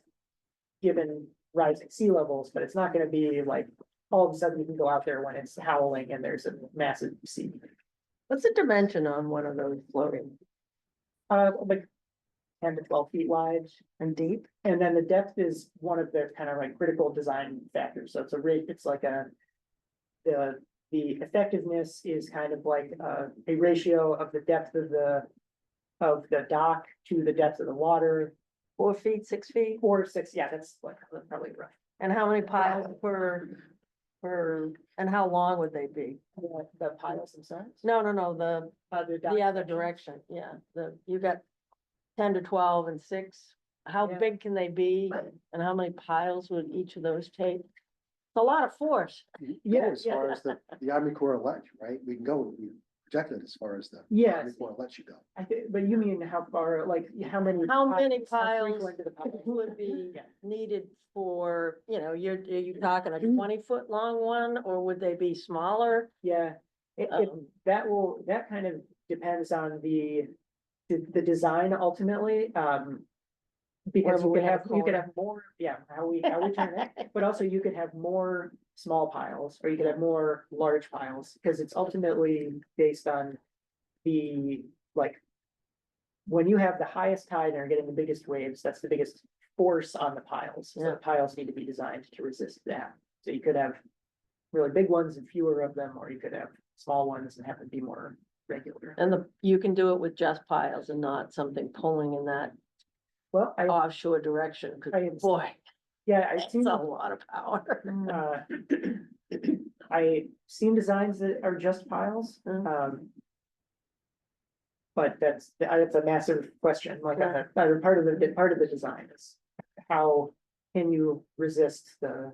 given rising sea levels, but it's not gonna be like, all of a sudden you can go out there when it's howling and there's a massive sea. What's the dimension on one of those floating Like 10 to 12 feet wide, and deep? and then the depth is one of the kind of like critical design factors, so it's a rate, it's like the effectiveness is kind of like a ratio of the depth of the dock to the depth of the water, 4 feet, 6 feet? 4 or 6, yeah, that's like probably right. And how many piles per, and how long would they be? The piles themselves. No, The the other direction, yeah, you got 10 to 12 and 6. How Yeah. big can they be, and how many piles would each of those take? It's a lot of force. Yeah, As far as the Army Corps will let you, right? We can go, we projected as far as the Army Yes, Corps lets you go. I think, but you mean how far, like, how many? How many how piles frequent do the piles? would be Yeah. needed for, are you talking a Mm-hmm. 20-foot long one, or would they be smaller? Yeah, Um, that kind of depends on the design ultimately, because Whether you we could have have more, yeah, how we turn it, but also you could have more small piles, or you could have more large piles, because it's ultimately based on the, like, when you have the highest tide and are getting the biggest waves, that's the biggest force on the piles. So Yeah. the piles need to be designed to resist that. So you could have really big ones and fewer of them, or you could have small ones and have them be more regular. And you can do it with just piles and not something pulling in that Well, offshore direction, 'cause I- boy, yeah, I've that's seen, a lot of power. I've seen designs that are just piles, Mm. but that's a massive question, like, Yeah. part of the design is how can you resist the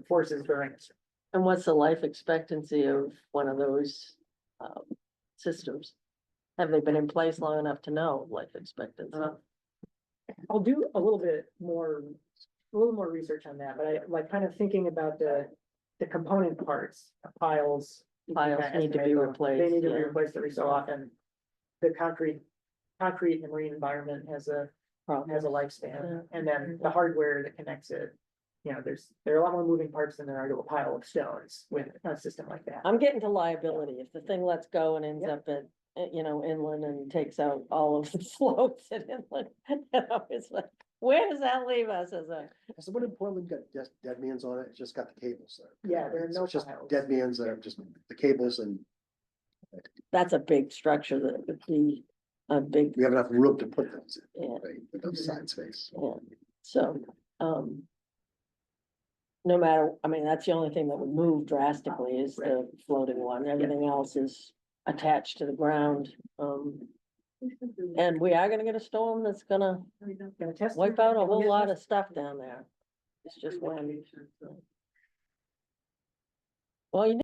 forces during it? And what's the life expectancy of one of those systems? Have they been in place long enough to know life expectancy? I'll do a little more research on that, but I like kind of thinking about the component parts, the piles. you can Piles kinda need to be estimate them. replaced, They need to be yeah. replaced every so often. The concrete in the marine environment has a lifespan, and then the hardware that connects it. You know, there are a lot more moving parts than there are to a pile of stones with a system like that. I'm getting to liability. If the thing lets go and ends Yeah. up at, inland and takes out all of the floats at inland, it's like, where does that leave us as a? So what in Portland got just dead man's on it? It's just got the cables there. Yeah, there are So no it's just piles. dead man's that are just the cables, and That's a big structure that would be a big, we have enough room to put those in, yeah, right, with those side space. yeah. So, no matter, I mean, that's the only thing that would move drastically is the floating one. Everything else is attached to the ground. And we are gonna get a storm that's gonna Gonna test wipe it, out a and we'll whole get lot it. of stuff down there. It's just when. Well, you